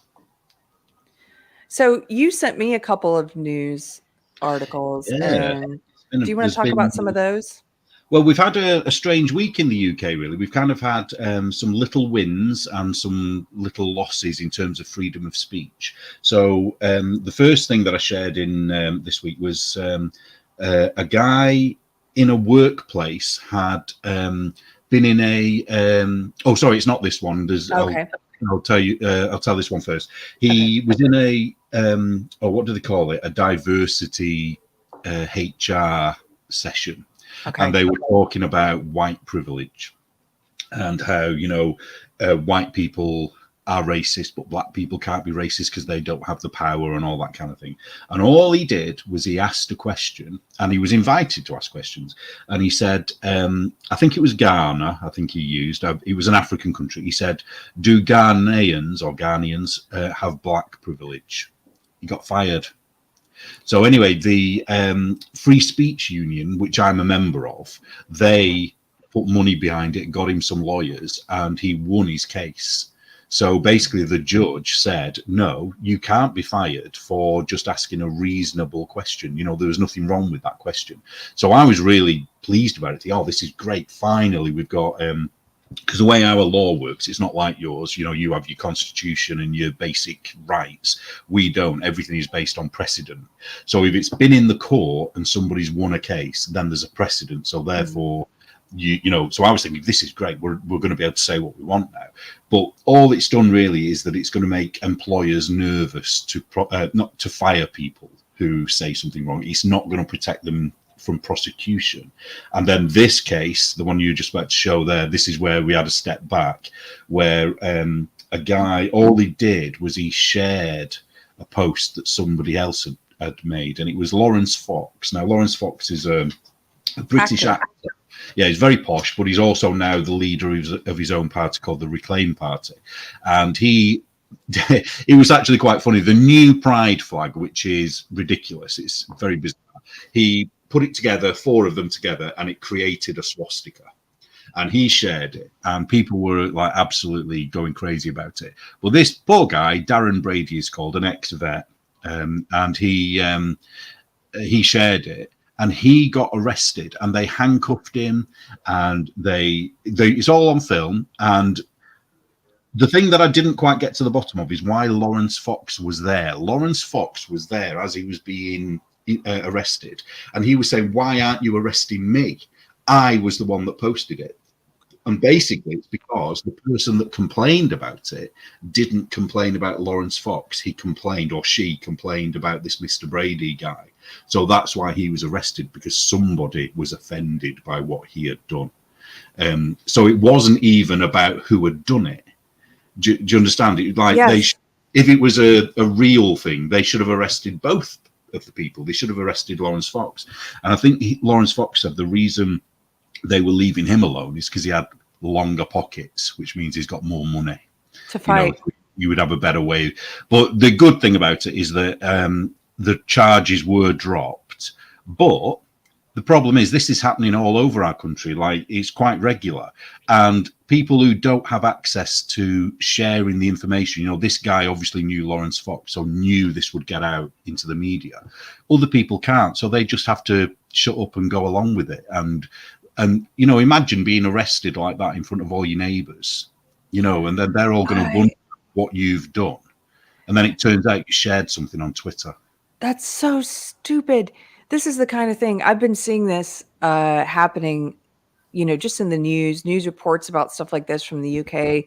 So you sent me a couple of news articles. Yeah. Do you want to talk about some of those? Well, we've had a strange week in the UK, really. We've kind of had some little wins and some little losses in terms of freedom of speech. So the first thing that I shared in this week was a guy in a workplace had been in a... sorry, it's not this one. Okay. I'll tell you. I'll tell this one first. He was in a... what do they call it? A diversity HR session. Okay. And they were talking about white privilege. and how, white people are racist, but black people can't be racist because they don't have the power and all that kind of thing. And all he did was he asked a question, and he was invited to ask questions. And he said, I think it was Ghana, I think he used, it was an African country. He said, do Ghanaians have black privilege? He got fired. So anyway, the Free Speech Union, which I'm a member of, they put money behind it, got him some lawyers, and he won his case. So basically, the judge said, no, you can't be fired for just asking a reasonable question. There was nothing wrong with that question. So I was really pleased about it. Oh, this is great. Finally, we've got, because the way our law works, it's not like yours. You have your constitution and your basic rights. We don't. Everything is based on precedent. So if it's been in the court and somebody's won a case, then there's a precedent. So therefore, so I was thinking, this is great. We're going to be able to say what we want now. But all it's done really is that it's going to make employers nervous not to fire people who say something wrong. It's not going to protect them from prosecution. And then this case, the one you just about to show there, this is where we had a step back, where a guy, all he did was he shared a post that somebody else had made, and it was Lawrence Fox. Now, Lawrence Fox is a British actor. Yeah, he's very posh, but he's also now the leader of his own party called the Reclaim Party. And it was actually quite funny. The new pride flag, which is ridiculous, it's very bizarre. He put it together, 4 of them together, and it created a swastika. And he shared it, and people were like absolutely going crazy about it. Well, this poor guy, Darren Brady is called, an ex-vet, and he shared it. And he got arrested, and they handcuffed him, and it's all on film. And the thing that I didn't quite get to the bottom of is why Lawrence Fox was there. Lawrence Fox was there as he was being arrested, and he was saying, "Why aren't you arresting me? I was the one that posted it." And basically, it's because the person that complained about it didn't complain about Lawrence Fox. He complained, or she complained, about this Mr. Brady guy. So that's why he was arrested, because somebody was offended by what he had done. So it wasn't even about who had done it. Do you understand? Yes. If it was a real thing, they should have arrested both of the people. They should have arrested Lawrence Fox. And I think Lawrence Fox said the reason they were leaving him alone is because he had longer pockets, which means he's got more money to fight. You would have a better way. But the good thing about it is that the charges were dropped. But the problem is this is happening all over our country. Like, it's quite regular. And people who don't have access to sharing the information, this guy obviously knew Lawrence Fox, so knew this would get out into the media. Other people can't. So they just have to shut up and go along with it. And imagine being arrested like that in front of all your neighbours, and then they're all going to wonder what you've done. And then it turns out you shared something on Twitter. That's so stupid. This is the kind of thing I've been seeing this happening, just in the news reports about stuff like this from the UK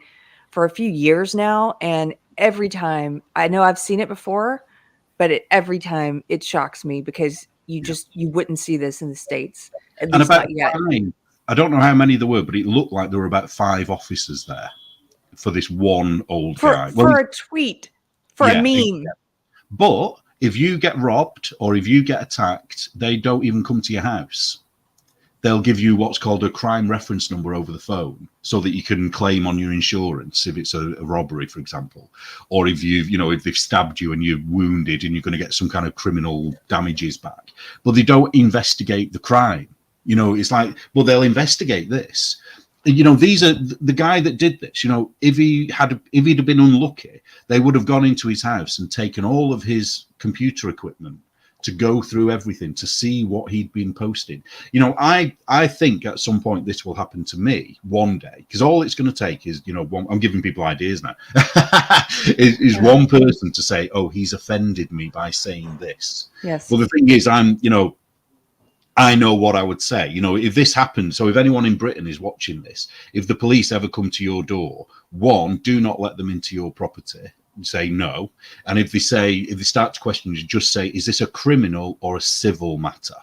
for a few years now. And every time, I know I've seen it before, but every time it shocks me, because you wouldn't see this in the States. At least not yet. I don't know how many there were, but it looked like there were about 5 officers there for this one old guy. For a tweet, for a meme. But if you get robbed or if you get attacked, they don't even come to your house. They'll give you what's called a crime reference number over the phone, so that you can claim on your insurance if it's a robbery, for example, or if if they've stabbed you and you're wounded and you're going to get some kind of criminal damages back. But they don't investigate the crime. It's like, well, they'll investigate this. These are the guy that did this. If he'd have been unlucky, they would have gone into his house and taken all of his computer equipment to go through everything to see what he'd been posting. I think at some point this will happen to me one day, because all it's going to take is, I'm giving people ideas now, is one person to say, oh, he's offended me by saying this. Yes. Well, the thing is, I know what I would say. If this happens, so if anyone in Britain is watching this, if the police ever come to your door, one, do not let them into your property. Say no. And if they start to question you, just say, is this a criminal or a civil matter?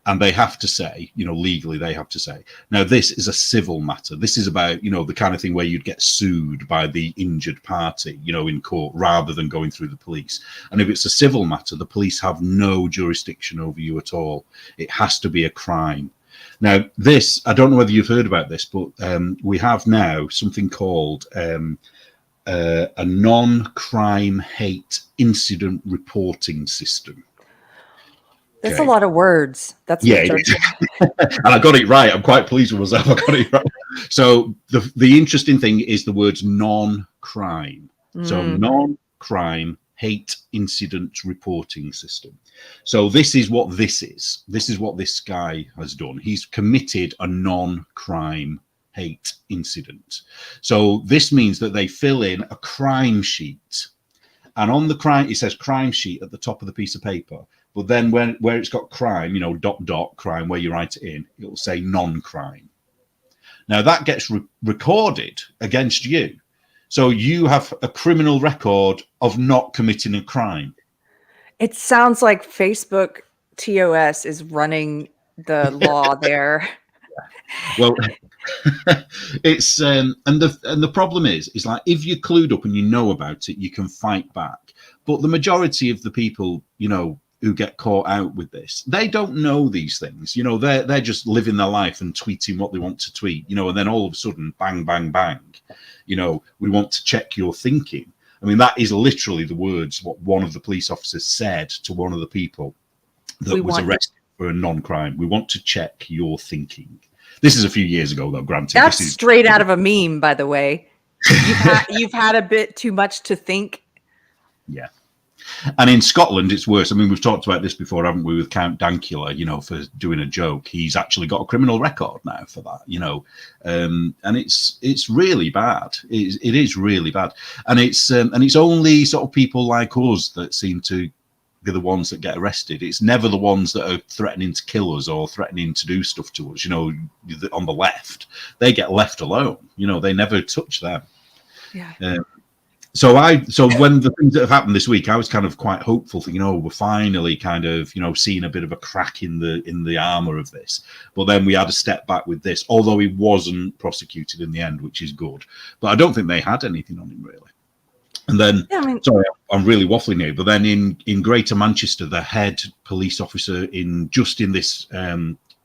And they have to say, legally they have to say, now this is a civil matter. This is about, the kind of thing where you'd get sued by the injured party, in court rather than going through the police. And if it's a civil matter, the police have no jurisdiction over you at all. It has to be a crime. Now, this, I don't know whether you've heard about this, but we have now something called a non-crime hate incident reporting system. That's a lot of words. That's yeah, and I got it right. I'm quite pleased with myself. I got it right. So the interesting thing is the words non-crime. So non-crime hate incident reporting system. So this is what this is. This is what this guy has done. He's committed a non-crime hate incident. So this means that they fill in a crime sheet, and on the crime it says crime sheet at the top of the piece of paper. But then where it's got crime, dot crime, where you write it in, it'll say non-crime. Now that gets recorded against you. So you have a criminal record of not committing a crime. It sounds like Facebook TOS is running the law there. Well, it's and the problem is like, if you're clued up and you know about it, you can fight back. But the majority of the people, who get caught out with this, they don't know these things. They're just living their life and tweeting what they want to tweet, and then all of a sudden, bang, bang, bang, we want to check your thinking. I mean, that is literally the words what one of the police officers said to one of the people that was arrested for a non-crime. We want to check your thinking. This is a few years ago, though, granted. That's straight out of a meme, by the way. You've had a bit too much to think. Yeah. And in Scotland, it's worse. I mean, we've talked about this before, haven't we, with Count Dankula, for doing a joke. He's actually got a criminal record now for that, and it's really bad. It is really bad. And it's only sort of people like us that seem to be the ones that get arrested. It's never the ones that are threatening to kill us or threatening to do stuff to us, on the left. They get left alone. They never touch them. Yeah. So when the things that have happened this week, I was kind of quite hopeful, thinking, we're finally kind of, seeing a bit of a crack in the armor of this. But then we had a step back with this, although he wasn't prosecuted in the end, which is good. But I don't think they had anything on him, really. And then, sorry, I'm really waffling here, but then in Greater Manchester, the head police officer in this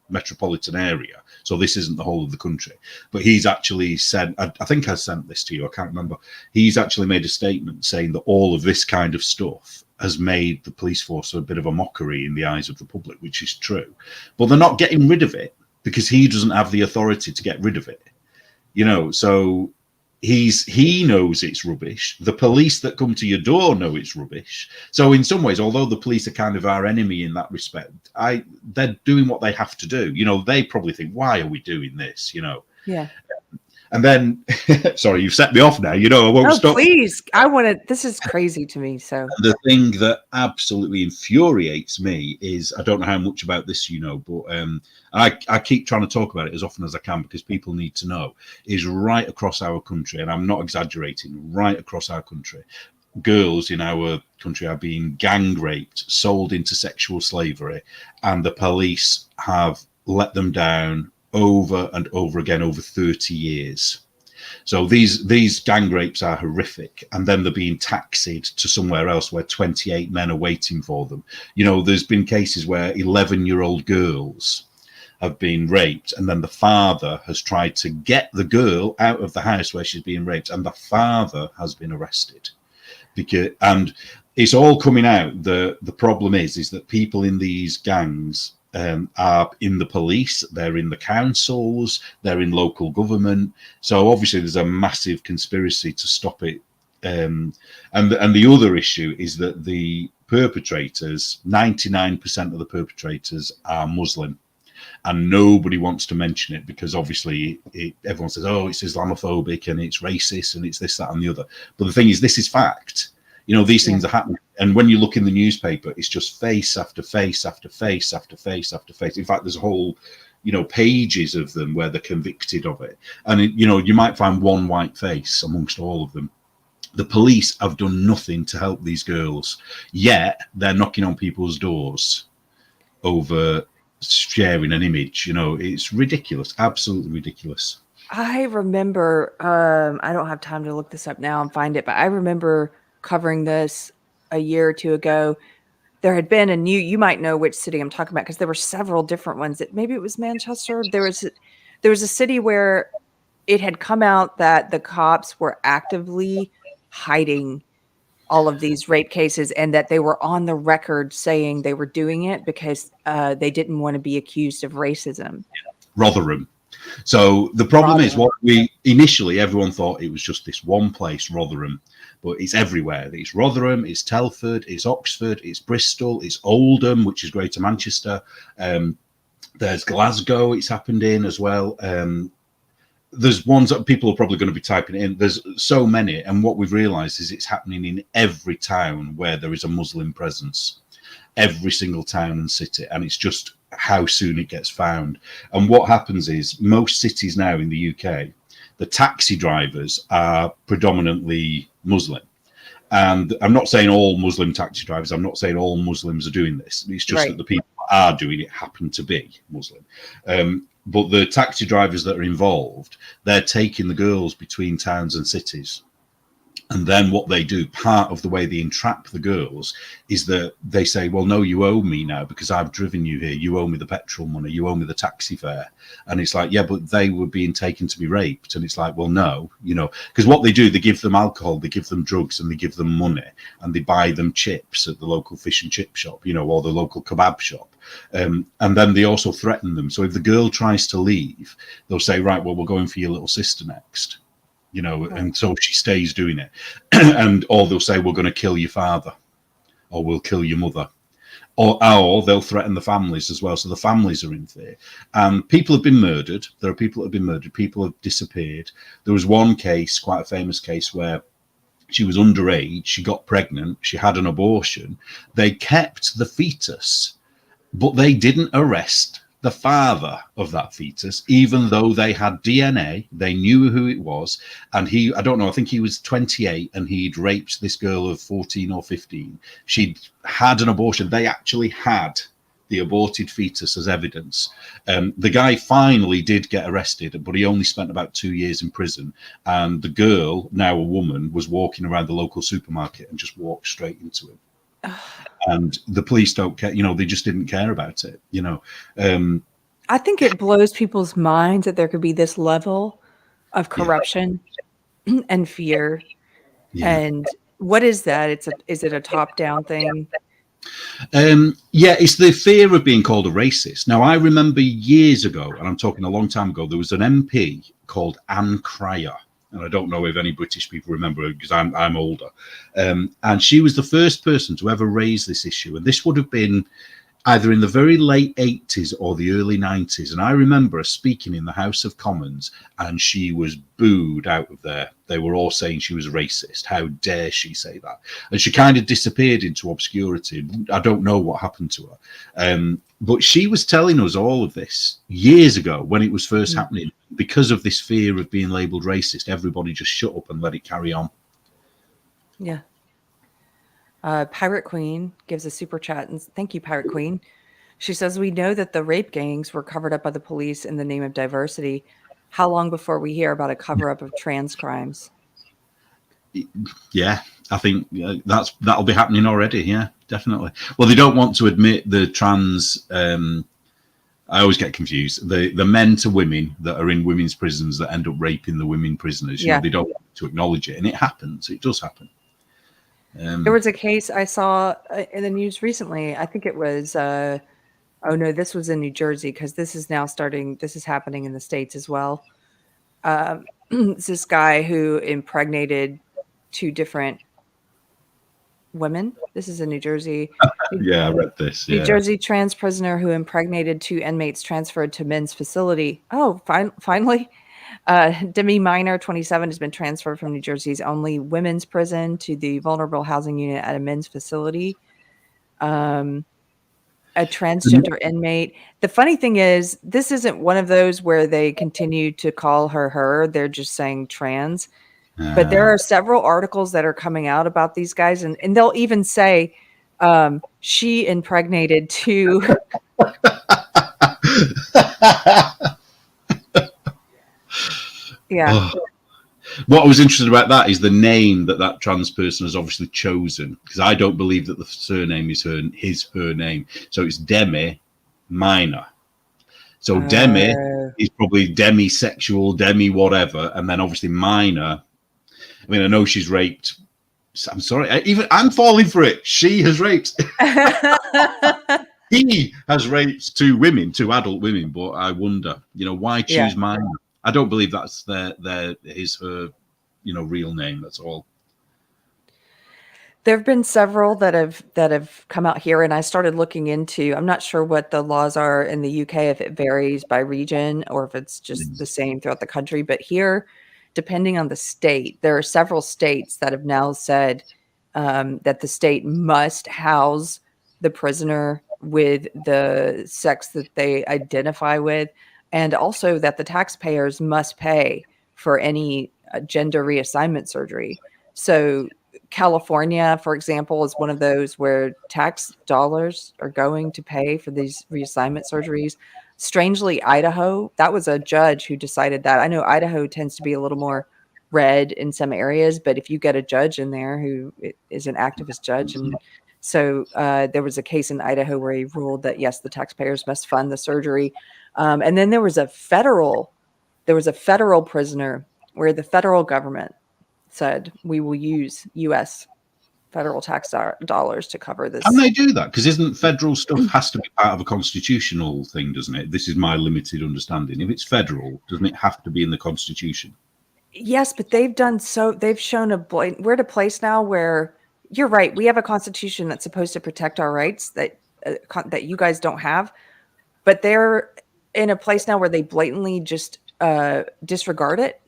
metropolitan area, so this isn't the whole of the country, but he's actually said, I think I sent this to you, I can't remember, he's actually made a statement saying that all of this kind of stuff has made the police force a bit of a mockery in the eyes of the public, which is true. But they're not getting rid of it because he doesn't have the authority to get rid of it. So he knows it's rubbish. The police that come to your door know it's rubbish. So in some ways, although the police are kind of our enemy in that respect, they're doing what they have to do. They probably think, why are we doing this? Yeah. And then, sorry, you've set me off now. I won't stop. Please. This is crazy to me. So the thing that absolutely infuriates me is, I don't know how much about this, but I keep trying to talk about it as often as I can because people need to know, is right across our country, and I'm not exaggerating, right across our country, girls in our country are being gang raped, sold into sexual slavery, and the police have let them down over and over again over 30 years. So these gang rapes are horrific, and then they're being taxied to somewhere else where 28 men are waiting for them. There's been cases where 11-year-old girls have been raped, and then the father has tried to get the girl out of the house where she's being raped, and the father has been arrested. And it's all coming out. The problem is that people in these gangs are in the police, they're in the councils, they're in local government. So obviously there's a massive conspiracy to stop it. And the other issue is that the perpetrators, 99% of the perpetrators are Muslim. And nobody wants to mention it because obviously everyone says, it's Islamophobic and it's racist and it's this, that and the other. But the thing is, this is fact. These things are happening. And when you look in the newspaper, it's just face after face after face after face after face. In fact, there's a whole, pages of them where they're convicted of it. And, you might find one white face amongst all of them. The police have done nothing to help these girls, yet they're knocking on people's doors over sharing an image. It's ridiculous, absolutely ridiculous. I remember, I don't have time to look this up now and find it, but I remember covering this a year or two ago. There had been you might know which city I'm talking about because there were several different ones. Maybe it was Manchester. There was a city where it had come out that the cops were actively hiding all of these rape cases and that they were on the record saying they were doing it because they didn't want to be accused of racism. Rotherham. So the problem is, what everyone thought it was just this one place, Rotherham, but it's everywhere. It's Rotherham, it's Telford, it's Oxford, it's Bristol, it's Oldham, which is Greater Manchester. There's Glasgow, it's happened in as well. There's ones that people are probably going to be typing in. There's so many, and what we've realised is it's happening in every town where there is a Muslim presence. Every single town and city, and it's just how soon it gets found. And what happens is most cities now in the UK, the taxi drivers are predominantly Muslim. And I'm not saying all Muslim taxi drivers, I'm not saying all Muslims are doing this. It's just that the people that are doing it happen to be Muslim. But the taxi drivers that are involved, they're taking the girls between towns and cities. And then what they do, part of the way they entrap the girls, is that they say, well, no, you owe me now because I've driven you here. You owe me the petrol money. You owe me the taxi fare. And it's like, yeah, but they were being taken to be raped. And it's like, well, no, because what they do, they give them alcohol, they give them drugs, and they give them money, and they buy them chips at the local fish and chip shop, or the local kebab shop. And then they also threaten them. So if the girl tries to leave, they'll say, right, well, we're going for your little sister next. And so she stays doing it. Or they'll say, we're going to kill your father, or we'll kill your mother. Or they'll threaten the families as well. So the families are in fear. And people have been murdered. There are people that have been murdered. People have disappeared. There was one case, quite a famous case, where she was underage. She got pregnant. She had an abortion. They kept the fetus, but they didn't arrest the father of that fetus, even though they had DNA, they knew who it was. And I don't know, I think he was 28 and he'd raped this girl of 14 or 15. She'd had an abortion. They actually had the aborted fetus as evidence. The guy finally did get arrested, but he only spent about 2 years in prison. And the girl, now a woman, was walking around the local supermarket and just walked straight into him. And the police don't care, they just didn't care about it, I think it blows people's minds that there could be this level of corruption and fear. Yeah. And what is that? Is it a top-down thing? It's the fear of being called a racist. Now, I remember years ago, and I'm talking a long time ago, there was an MP called Anne Cryer. And I don't know if any British people remember her because I'm older. And she was the first person to ever raise this issue. And this would have been either in the very late 80s or the early 90s. And I remember her speaking in the House of Commons, and she was booed out of there. They were all saying she was racist. How dare she say that? And she kind of disappeared into obscurity. I don't know what happened to her. But she was telling us all of this years ago when it was first happening. Because of this fear of being labelled racist, everybody just shut up and let it carry on. Yeah. Pirate Queen gives a super chat, and thank you, Pirate Queen. She says, we know that the rape gangs were covered up by the police in the name of diversity. How long before we hear about a cover-up of trans crimes? Yeah, I think that'll be happening already. Yeah, definitely. Well, they don't want to admit the trans... I always get confused. The men to women that are in women's prisons that end up raping the women prisoners, they don't want to acknowledge it. And it happens. It does happen. There was a case I saw in the news recently. I think it was, this was in New Jersey because this is happening in the States as well. It's this guy who impregnated 2 different women. This is in New Jersey. Yeah, I read this. New Jersey trans prisoner who impregnated 2 inmates transferred to men's facility. Oh, finally. Demi Minor, 27, has been transferred from New Jersey's only women's prison to the vulnerable housing unit at a men's facility. A transgender inmate. The funny thing is, this isn't one of those where they continue to call her. They're just saying trans. But there are several articles that are coming out about these guys, and they'll even say she impregnated two. Yeah. Oh. What I was interested about that is the name that trans person has obviously chosen, because I don't believe that the surname is her name. So it's Demi Minor. So Demi is probably demisexual, demi whatever, and then obviously Minor. I mean, I know she's raped. I'm sorry, I'm falling for it. She has raped. He has raped two adult women. But I wonder, why choose Minor? I don't believe that's her, real name. That's all. There have been several that have come out here, and I started looking into. I'm not sure what the laws are in the UK, if it varies by region or if it's just the same throughout the country. But here, depending on the state, there are several states that have now said that the state must house the prisoner with the sex that they identify with, and also that the taxpayers must pay for any gender reassignment surgery. So California, for example, is one of those where tax dollars are going to pay for these reassignment surgeries. Strangely, Idaho, that was a judge who decided that. I know Idaho tends to be a little more red in some areas, but if you get a judge in there who is an activist judge, and so there was a case in Idaho where he ruled that yes, the taxpayers must fund the surgery. And then there was a federal prisoner where the federal government said we will use U.S. federal tax dollars to cover this. Can they do that? Because isn't federal stuff has to be part of a constitutional thing, doesn't it? This is my limited understanding. If it's federal, doesn't it have to be in the Constitution? Yes, but they've shown we're at a place now where you're right. We have a constitution that's supposed to protect our rights that you guys don't have, but they're in a place now where they blatantly just disregard it.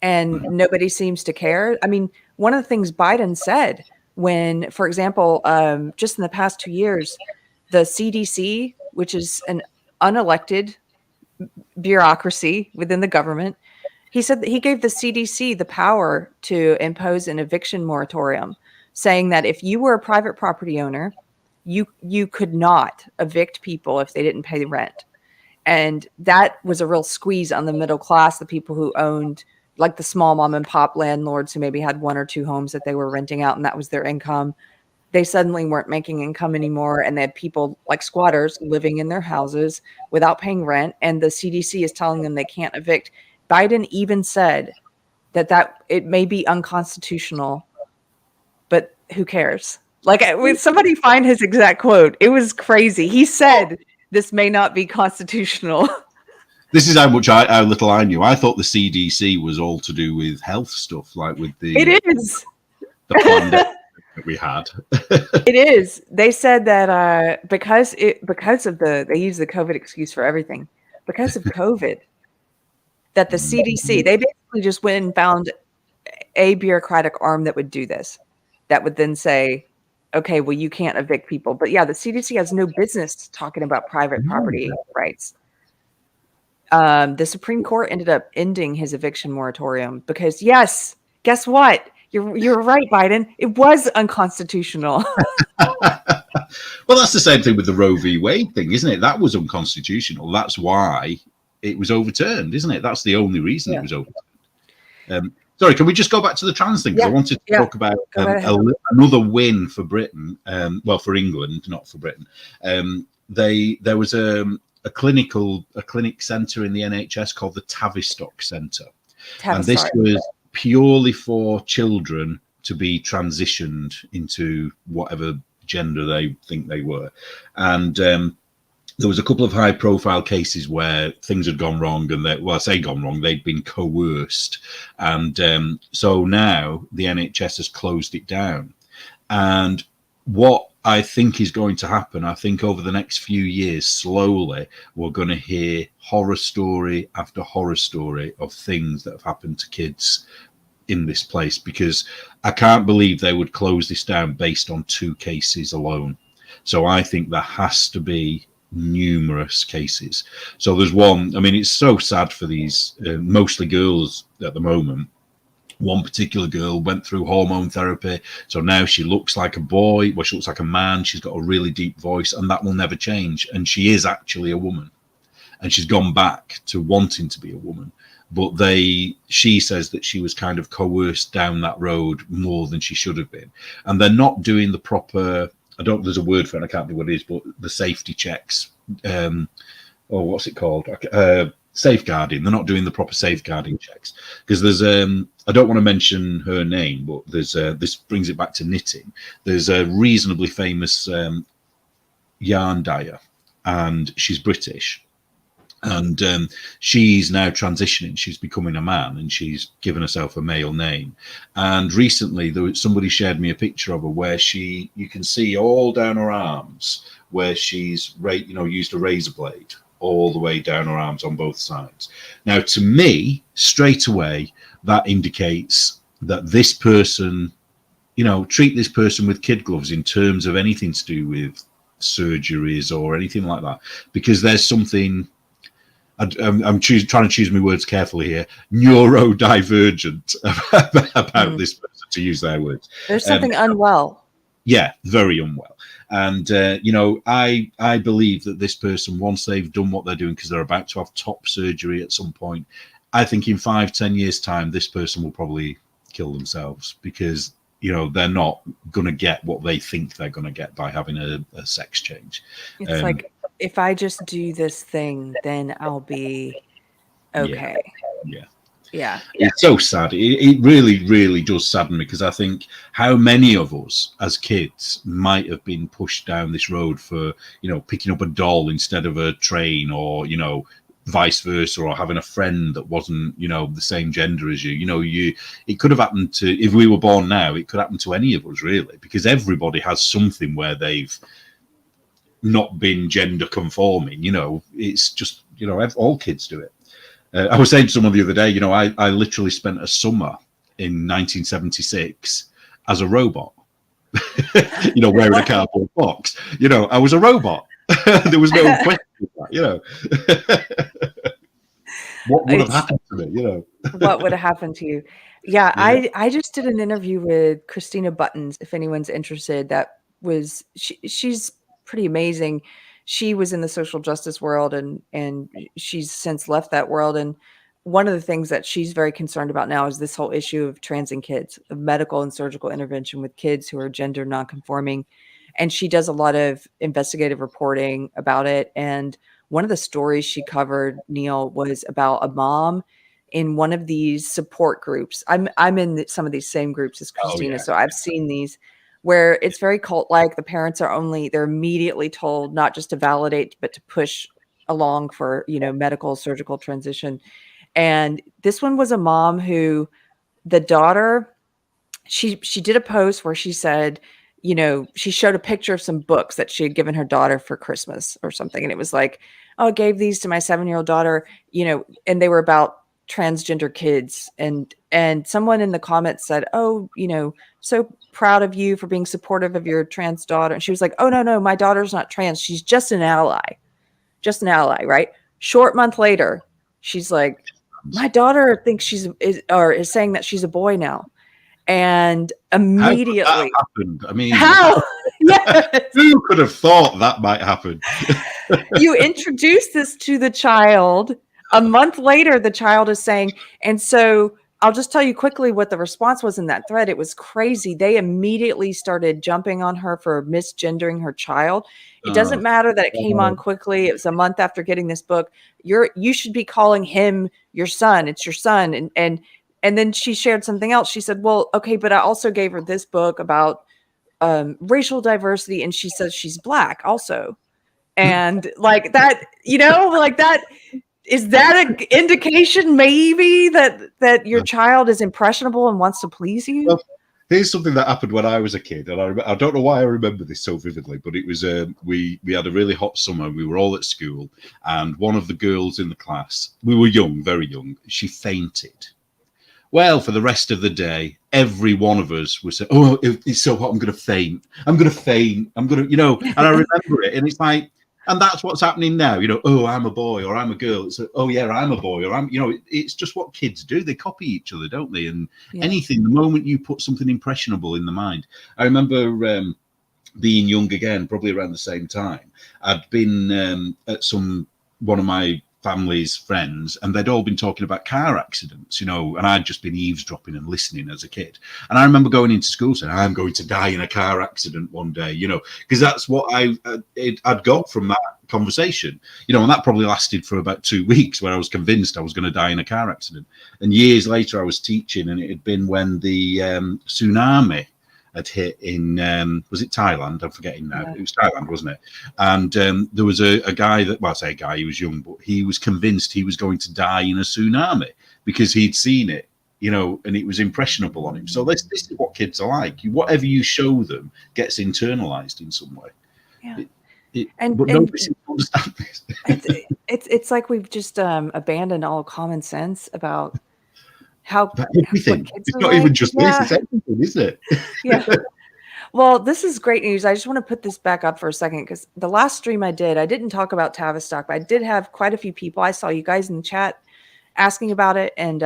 And nobody seems to care. I mean, one of the things Biden said when, for example, just in the past 2 years, the CDC, which is an unelected bureaucracy within the government, he said that he gave the CDC the power to impose an eviction moratorium, saying that if you were a private property owner, you could not evict people if they didn't pay the rent. And that was a real squeeze on the middle class, the people who owned, like the small mom and pop landlords who maybe had one or two homes that they were renting out and that was their income. They suddenly weren't making income anymore. And they had people like squatters living in their houses without paying rent. And the CDC is telling them they can't evict. Biden even said that it may be unconstitutional, but who cares? Like, when somebody find his exact quote, it was crazy. He said, this may not be constitutional. This is how little I knew. I thought the CDC was all to do with health stuff, like with the pandemic that we had. It is. They said that because they use the COVID excuse for everything. Because of COVID, that the CDC, they basically just went and found a bureaucratic arm that would do this, that would then say, okay, well, you can't evict people. But yeah, the CDC has no business talking about private property rights. The Supreme Court ended up ending his eviction moratorium because, yes, guess what? You're right, Biden. It was unconstitutional. Well, that's the same thing with the Roe v. Wade thing, isn't it? That was unconstitutional. That's why it was overturned, isn't it? That's the only reason it was overturned. Sorry, can we just go back to the trans thing? Because I wanted to talk about another win for Britain. Well, for England, not for Britain. There was a clinic centre in the NHS called the Tavistock Centre. And this was purely for children to be transitioned into whatever gender they think they were. And there was a couple of high profile cases where things had gone wrong and they'd been coerced. And so now the NHS has closed it down. And what I think is going to happen, I think over the next few years, slowly, we're going to hear horror story after horror story of things that have happened to kids in this place, because I can't believe they would close this down based on 2 cases alone. So I think there has to be numerous cases. So there's one, I mean, it's so sad for these mostly girls at the moment, One particular girl went through hormone therapy, so now she looks like a boy. Well, she looks like a man. She's got a really deep voice, and that will never change. And she is actually a woman, and she's gone back to wanting to be a woman. But she says that she was kind of coerced down that road more than she should have been, and they're not doing the proper. There's a word for it. I can't think what it is, but the safety checks. Or what's it called? Safeguarding. They're not doing the proper safeguarding checks, because there's I don't want to mention her name, but there's this brings it back to knitting. There's a reasonably famous yarn dyer, and she's British, and she's now transitioning. She's becoming a man, and she's given herself a male name. And recently somebody shared me a picture of her where you can see all down her arms where she's used a razor blade all the way down her arms on both sides. Now, to me, straight away, that indicates that this person, treat this person with kid gloves in terms of anything to do with surgeries or anything like that, because there's something. I'm trying to choose my words carefully here. Neurodivergent about this person, to use their words. There's something unwell. Yeah, very unwell. And, I believe that this person, once they've done what they're doing, because they're about to have top surgery at some point, I think in 5-10 years' time, this person will probably kill themselves, because, they're not going to get what they think they're going to get by having a sex change. It's like, if I just do this thing, then I'll be okay. Yeah. It's so sad. It really, really does sadden me, because I think how many of us as kids might have been pushed down this road for, picking up a doll instead of a train, or, vice versa, or having a friend that wasn't, the same gender as you. It could have happened to, if we were born now, it could happen to any of us, really, because everybody has something where they've not been gender conforming. It's just, all kids do it. I was saying to someone the other day, I literally spent a summer in 1976 as a robot, wearing a cardboard box. I was a robot. There was no question of that, What would have happened to me, What would have happened to you? Yeah, I just did an interview with Christina Buttons, if anyone's interested. That was, she's pretty amazing. She was in the social justice world, and she's since left that world. And one of the things that she's very concerned about now is this whole issue of trans and kids, of medical and surgical intervention with kids who are gender nonconforming. And she does a lot of investigative reporting about it. And one of the stories she covered, Neil, was about a mom in one of these support groups. I'm in some of these same groups as Christina, so I've seen these, where it's very cult-like. The parents they're immediately told not just to validate, but to push along for, medical surgical transition. And this one was a mom who, the daughter, she did a post where she said, she showed a picture of some books that she had given her daughter for Christmas or something. And it was like, oh, I gave these to my 7-year-old daughter, and they were about transgender kids. And someone in the comments said, oh, so proud of you for being supportive of your trans daughter. And she was like, oh, no, my daughter's not trans. She's just an ally. Right? Short month later, she's like, my daughter thinks is saying that she's a boy now. And immediately, how could that happened? I mean, how? Yes. Who could have thought that might happen? You introduce this to the child. A month later, the child is saying, and so I'll just tell you quickly what the response was in that thread. It was crazy. They immediately started jumping on her for misgendering her child. It doesn't matter that it came on quickly. It was a month after getting this book. You should be calling him your son. It's your son. And then she shared something else. She said, well, okay, but I also gave her this book about racial diversity, and she says she's Black also. And like that, like that, is that an indication maybe that your child is impressionable and wants to please you? Well, here's something that happened when I was a kid, and I don't know why I remember this so vividly, but it was we had a really hot summer. We were all at school, and one of the girls in the class, we were young, very young, she fainted. Well, for the rest of the day, every one of us was saying, oh, it's so hot, I'm going to faint. I'm going to faint. I'm going to, and I remember it. And it's like, And that's what's happening now. Oh, I'm a boy or I'm a girl. It's oh yeah, I'm a boy or it's just what kids do. They copy each other, don't they? And anything, the moment you put something impressionable in the mind. I remember being young again, probably around the same time. I'd been at one of my family's friends, and they'd all been talking about car accidents, and I'd just been eavesdropping and listening as a kid. And I remember going into school saying, I'm going to die in a car accident one day, because that's what I'd got from that conversation, and that probably lasted for about 2 weeks, where I was convinced I was going to die in a car accident. And years later, I was teaching, and it had been when the tsunami had hit in was it Thailand? I'm forgetting now. It was Thailand, wasn't it? And there was a guy that, well, I say a guy, he was young, but he was convinced he was going to die in a tsunami because he'd seen it, and it was impressionable on him. So this is what kids are like. Whatever you show them gets internalized in some way. Yeah. But nobody seems to understand this. It's like we've just abandoned all common sense about everything. It's not even just this, it's everything, is it? Yeah. Well, this is great news. I just want to put this back up for a second, because the last stream I didn't talk about Tavistock, but I did have quite a few people. I saw you guys in the chat asking about it, and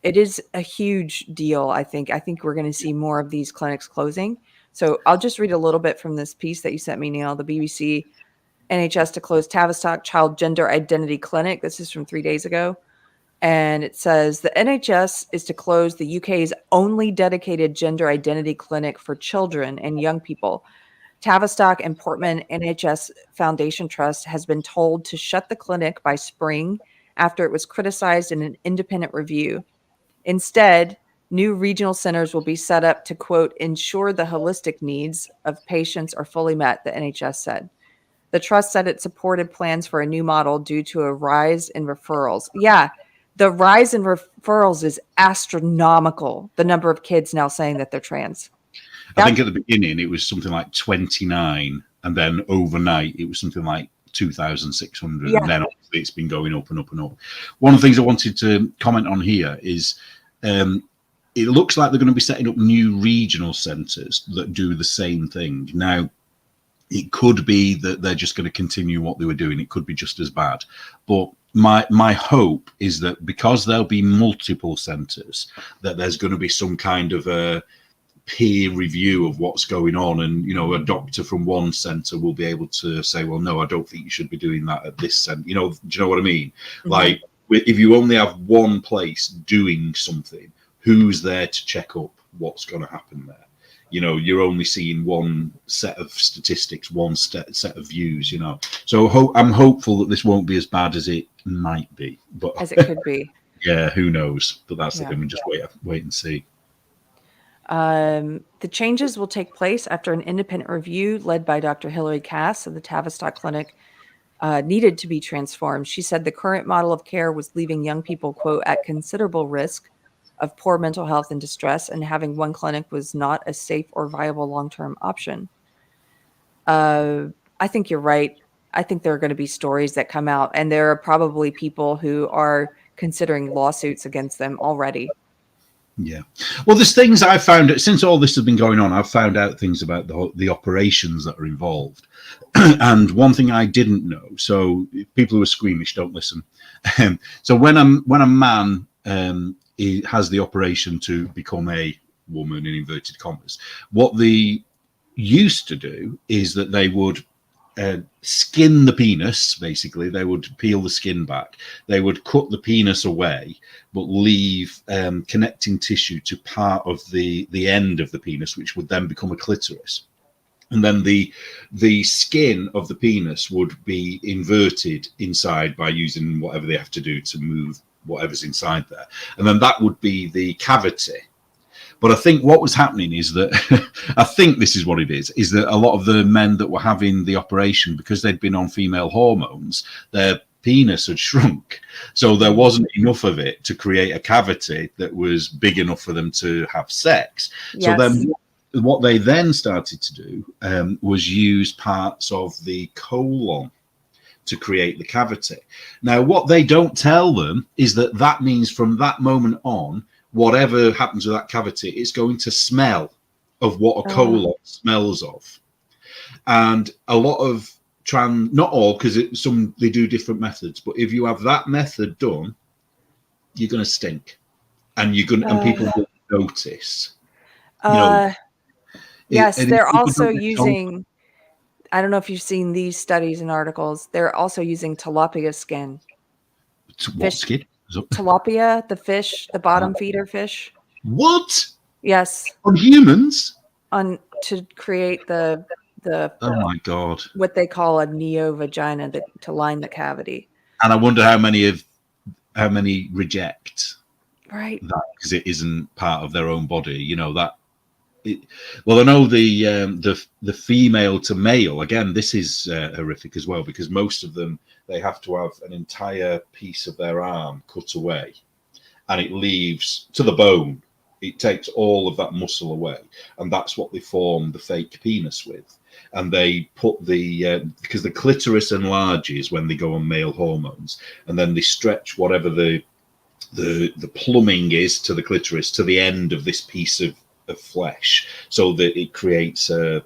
it is a huge deal. I think we're going to see more of these clinics closing. So I'll just read a little bit from this piece that you sent me, Neil. The BBC, NHS to close Tavistock Child Gender Identity Clinic. This is from 3 days ago. And it says the NHS is to close the UK's only dedicated gender identity clinic for children and young people. Tavistock and Portman NHS Foundation Trust has been told to shut the clinic by spring after it was criticized in an independent review. Instead, new regional centers will be set up to, quote, ensure the holistic needs of patients are fully met, the NHS said. The trust said it supported plans for a new model due to a rise in referrals. Yeah. The rise in referrals is astronomical. The number of kids now saying that they're trans. I think at the beginning it was something like 29, and then overnight it was something like 2,600, and then obviously it's been going up and up and up. One of the things I wanted to comment on here is it looks like they're going to be setting up new regional centres that do the same thing. Now, it could be that they're just going to continue what they were doing. It could be just as bad, but my hope is that because there'll be multiple centres, that there's going to be some kind of a peer review of what's going on, and a doctor from one centre will be able to say, well, no, I don't think you should be doing that at this centre. Do you know what I mean? Mm-hmm. Like, if you only have one place doing something, who's there to check up what's going to happen there? You're only seeing one set of statistics, one set of views, So I'm hopeful that this won't be as bad as it might be. But as it could be. Yeah, who knows? But that's the thing. We just wait and see. The changes will take place after an independent review led by Dr. Hilary Cass of the Tavistock Clinic needed to be transformed. She said the current model of care was leaving young people, quote, at considerable risk of poor mental health and distress, and having one clinic was not a safe or viable long-term option. I think you're right. I think there are going to be stories that come out, and there are probably people who are considering lawsuits against them already. Yeah. Well, there's things I've found since all this has been going on. I've found out things about the operations that are involved. And one thing I didn't know, so people who are squeamish, don't listen. So when a man he has the operation to become a woman, in inverted commas, what they used to do is that they would skin the penis. Basically, they would peel the skin back, they would cut the penis away, but leave connecting tissue to part of the end of the penis, which would then become a clitoris. And then the skin of the penis would be inverted inside by using whatever they have to do to move whatever's inside there, and then that would be the cavity. But I think what was happening is that I think this is what it is that a lot of the men that were having the operation, because they'd been on female hormones, their penis had shrunk, so there wasn't enough of it to create a cavity that was big enough for them to have sex. Yes. So then what they then started to do was use parts of the colon to create the cavity. Now, what they don't tell them is that means from that moment on, whatever happens with that cavity, it's going to smell of what a colon smells of. And a lot of not all, because some they do different methods, but if you have that method done, you're going to stink, and people will notice. Yes, they're also using. I don't know if you've seen these studies and articles. They're also using tilapia skin. What skin? Tilapia, the fish, the bottom feeder fish. What? Yes. On humans? To create the oh my God, what they call a neo-vagina to line the cavity. And I wonder how many reject right that because it isn't part of their own body. Well, I know the female to male, again, this is horrific as well, because most of them, they have to have an entire piece of their arm cut away, and it leaves to the bone. It takes all of that muscle away, and that's what they form the fake penis with. And they put because the clitoris enlarges when they go on male hormones, and then they stretch whatever the plumbing is to the clitoris to the end of this piece of flesh, so that it creates I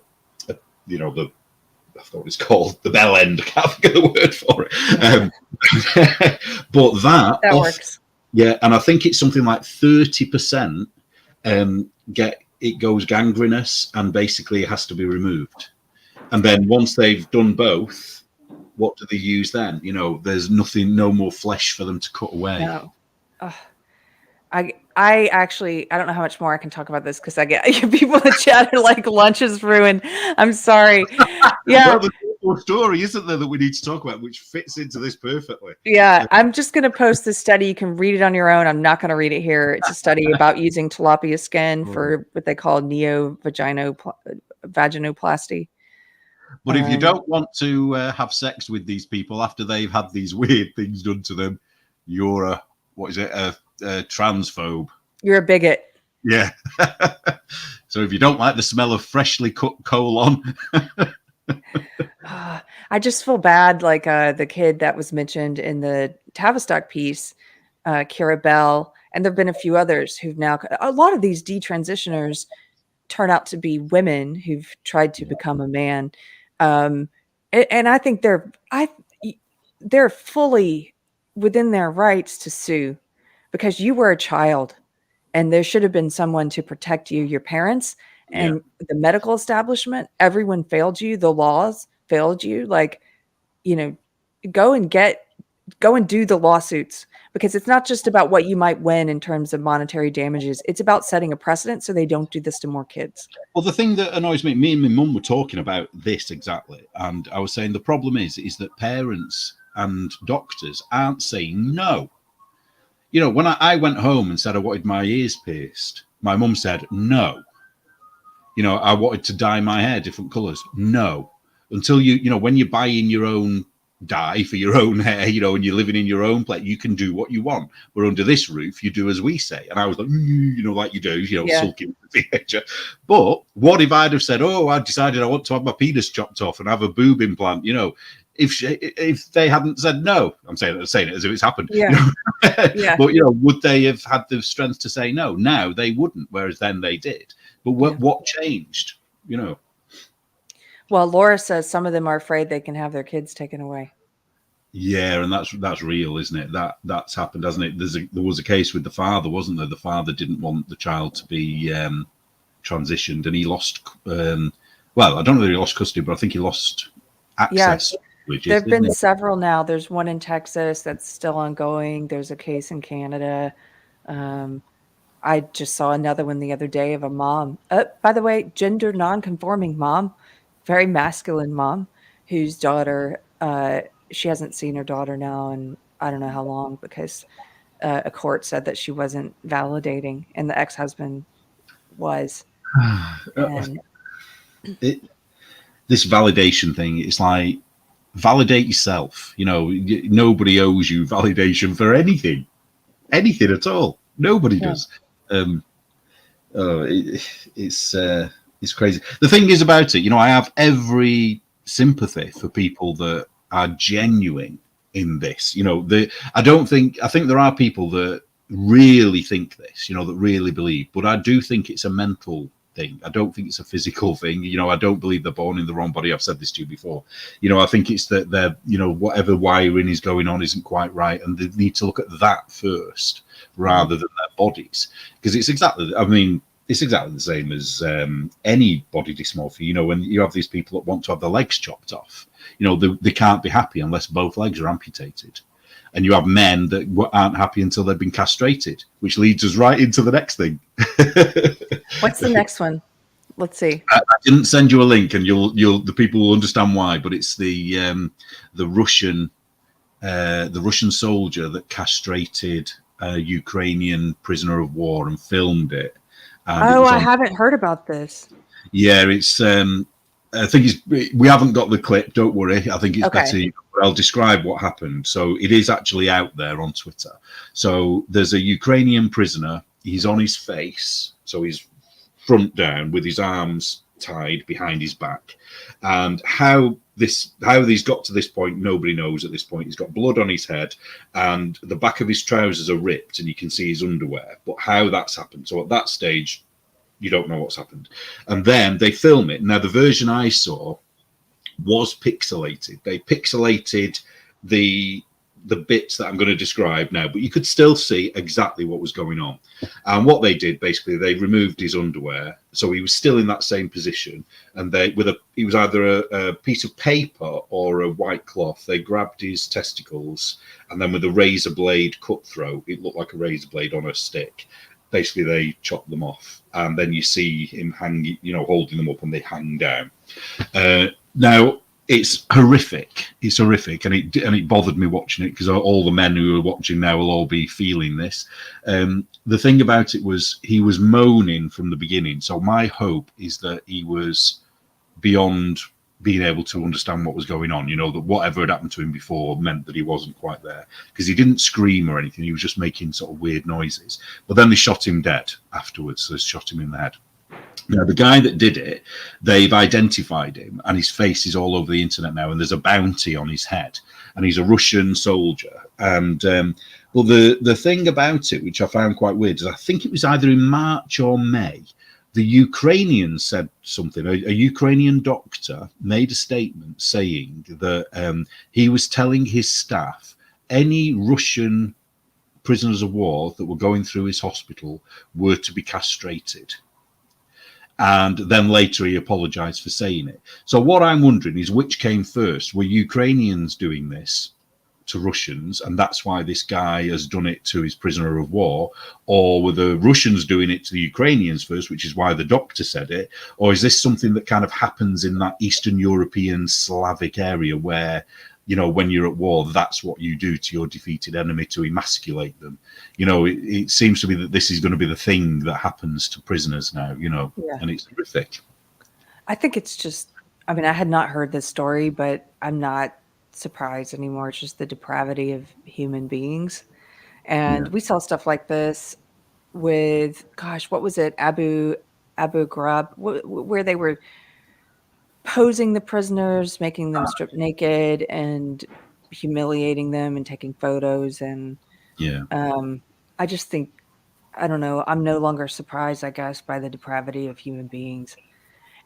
forgot what it's called, the bell end. I can't think of the word for it. But that works. Yeah, and I think it's something like 30% it goes gangrenous, and basically it has to be removed. And then once they've done both, what do they use then? There's no more flesh for them to cut away. No. I actually, I don't know how much more I can talk about this, because I get people in the chat are like, lunch is ruined. I'm sorry. Yeah. Well, there's a story, isn't there, that we need to talk about, which fits into this perfectly. Yeah. I'm just going to post this study. You can read it on your own. I'm not going to read it here. It's a study about using tilapia skin for what they call neo-vaginoplasty. But if you don't want to have sex with these people after they've had these weird things done to them, you're a transphobe. You're a bigot. Yeah. So if you don't like the smell of freshly cooked colon. I just feel bad, like the kid that was mentioned in the Tavistock piece, Kara Bell, and there have been a few others who've now, a lot of these detransitioners turn out to be women who've tried to become a man. And I think they're fully within their rights to sue, because you were a child and there should have been someone to protect you, your parents and the medical establishment. Everyone failed you. The laws failed you. Go and do the lawsuits, because it's not just about what you might win in terms of monetary damages. It's about setting a precedent so they don't do this to more kids. Well, the thing that annoys me and my mum were talking about this exactly. And I was saying the problem is that parents and doctors aren't saying no. When I went home and said I wanted my ears pierced, my mum said no. I wanted to dye my hair different colours. No. Until when you're buying your own dye for your own hair, and you're living in your own place, you can do what you want. But under this roof, you do as we say. And I was like, like you do, sulking with the teenager. But what if I'd have said, I decided I want to have my penis chopped off and have a boob implant, if they hadn't said no? I'm saying it as if it's happened. Yeah. Yeah. But would they have had the strength to say no? Now they wouldn't, whereas then they did. But what changed? Well, Laura says some of them are afraid they can have their kids taken away. Yeah, and that's real, isn't it? That's happened, hasn't it? There was a case with the father, wasn't there? The father didn't want the child to be transitioned, and he lost. I don't know that he lost custody, but I think he lost access. Yeah. There have been several now. There's one in Texas that's still ongoing. There's a case in Canada. I just saw another one the other day of a mom. By the way, gender non-conforming mom, very masculine mom, whose daughter, she hasn't seen her daughter now in I don't know how long, because a court said that she wasn't validating, and the ex-husband was. This validation thing, it's like, validate yourself. Nobody owes you validation for anything at all. Nobody does. It's crazy. The thing is about it, I have every sympathy for people that are genuine in this. I think there are people that really think this, that really believe, but I do think it's a mental thing. I don't think it's a physical thing. You know, I don't believe they're born in the wrong body. I've said this to you before. You know, I think it's that they're, you know, whatever wiring is going on isn't quite right, and they need to look at that first rather than their bodies, because it's exactly, I mean, it's exactly the same as any body dysmorphia. You know, when you have these people that want to have their legs chopped off, you know, they can't be happy unless both legs are amputated. And you have men that aren't happy until they've been castrated, which leads us right into the next thing. What's the next one? Let's see. I didn't send you a link, and the people will understand why. But it's the Russian soldier that castrated a Ukrainian prisoner of war and filmed it. And I haven't heard about this. Yeah, it's. I think we haven't got the clip. Don't worry. I think it's better. I'll describe what happened. So it is actually out there on Twitter. So there's a Ukrainian prisoner. He's on his face, so he's front down with his arms tied behind his back. And how these got to this point, nobody knows at this point. He's got blood on his head, and the back of his trousers are ripped, and you can see his underwear. But how that's happened? So at that stage, you don't know what's happened. And then they film it. Now, the version I saw was pixelated. They pixelated the bits that I'm going to describe now, but you could still see exactly what was going on. And what they did, basically, they removed his underwear, so he was still in that same position. And he was either a piece of paper or a white cloth. They grabbed his testicles, and then with a razor blade cutthroat, it looked like a razor blade on a stick. Basically, they chopped them off, and then you see him hanging, you know, holding them up, and they hang down. Now, it's horrific. It's horrific, and it bothered me watching it, because all the men who are watching now will all be feeling this. The thing about it was he was moaning from the beginning. So my hope is that he was beyond being able to understand what was going on. You know, that whatever had happened to him before meant that he wasn't quite there, because he didn't scream or anything. He was just making sort of weird noises. But then they shot him dead afterwards. They shot him in the head. Now, the guy that did it, they've identified him, and his face is all over the internet now, and there's a bounty on his head, and he's a Russian soldier. And well, the thing about it, which I found quite weird, is I think it was either in March or May, the Ukrainians said something. A Ukrainian doctor made a statement saying that he was telling his staff any Russian prisoners of war that were going through his hospital were to be castrated. And then later he apologized for saying it. So what I'm wondering is, which came first? Were Ukrainians doing this to Russians, and that's why this guy has done it to his prisoner of war? Or were the Russians doing it to the Ukrainians first, which is why the doctor said it? Or is this something that kind of happens in that Eastern European Slavic area where, you know, when you're at war, that's what you do to your defeated enemy to emasculate them? You know, it seems to be that this is going to be the thing that happens to prisoners now, you know, and it's horrific. I think it's just, I mean, I had not heard this story, but I'm not surprised anymore. It's just the depravity of human beings. And we saw stuff like this with, gosh, what was it? Abu Ghraib, where they were posing the prisoners, making them strip naked and humiliating them and taking photos. And I just think, I don't know, I'm no longer surprised, I guess, by the depravity of human beings.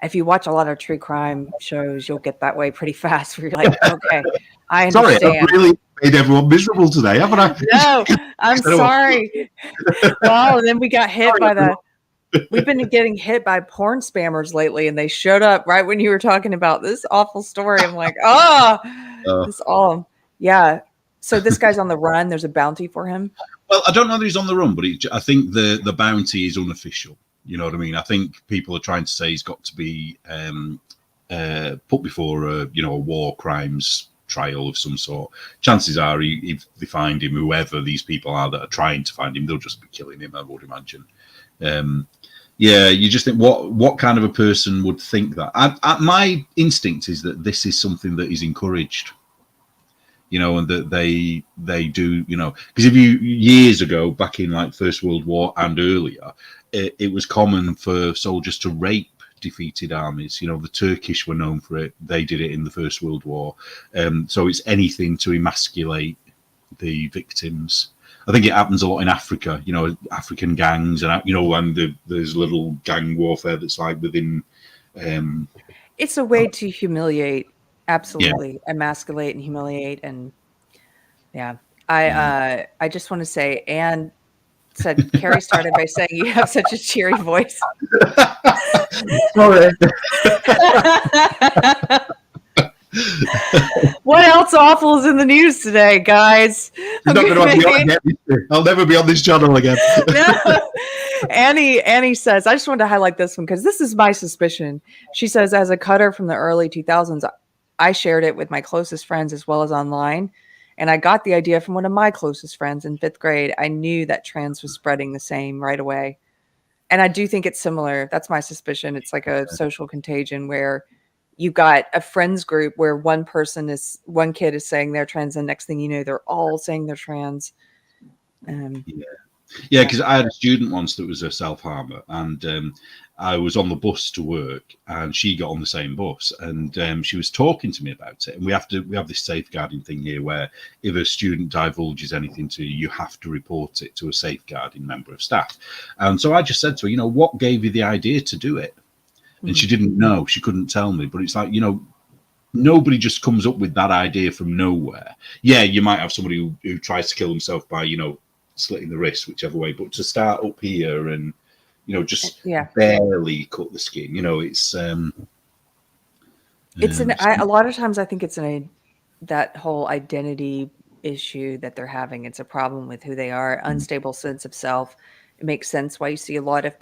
If you watch a lot of true crime shows, you'll get that way pretty fast, where you're like, okay, I understand. Sorry, I've really made everyone miserable today, haven't I? No, I'm sorry. Well, and then we got hit by we've been getting hit by porn spammers lately, and they showed up right when you were talking about this awful story. I'm like, this all, yeah. So this guy's on the run. There's a bounty for him. Well, I don't know that he's on the run, but I think the bounty is unofficial. You know what I mean? I think people are trying to say he's got to be put before a war crimes trial of some sort. Chances are, if they find him, whoever these people are that are trying to find him, they'll just be killing him, I would imagine. You just think, what kind of a person would think that? My instinct is that this is something that is encouraged. You know, and that they do, you know, because if you, years ago, back in like First World War and earlier, it was common for soldiers to rape defeated armies. You know, the Turkish were known for it. They did it in the First World War. So it's anything to emasculate the victims. I think it happens a lot in Africa, you know, African gangs, and you know, and there's little gang warfare that's like within. It's a way to humiliate, Yeah. absolutely, emasculate and humiliate, and yeah. Yeah. I just want to say, Anne said, Keri started by saying you have such a cheery voice. Sorry. What else awful is in the news today, guys? You're not going to be on again. I'll never be on this channel again. No. Annie says, I just wanted to highlight this one because this is my suspicion. She says, as a cutter from the early 2000s, I shared it with my closest friends as well as online. And I got the idea from one of my closest friends in 5th grade. I knew that trans was spreading the same right away. And I do think it's similar. That's my suspicion. It's like a social contagion where you got a friends group where one kid is saying they're trans, and next thing you know, they're all saying they're trans. Yeah, because I had a student once that was a self-harmer, and I was on the bus to work, and she got on the same bus, and she was talking to me about it. And we have this safeguarding thing here where if a student divulges anything to you, you have to report it to a safeguarding member of staff. And so I just said to her, you know, what gave you the idea to do it? And she didn't know, she couldn't tell me. But it's like, you know, nobody just comes up with that idea from nowhere. Yeah, you might have somebody who tries to kill himself by, you know, slitting the wrist, whichever way. But to start up here and, you know, just barely cut the skin, you know, it's a lot of times I think it's that whole identity issue that they're having. It's a problem with who they are, unstable sense of self. It makes sense why you see a lot of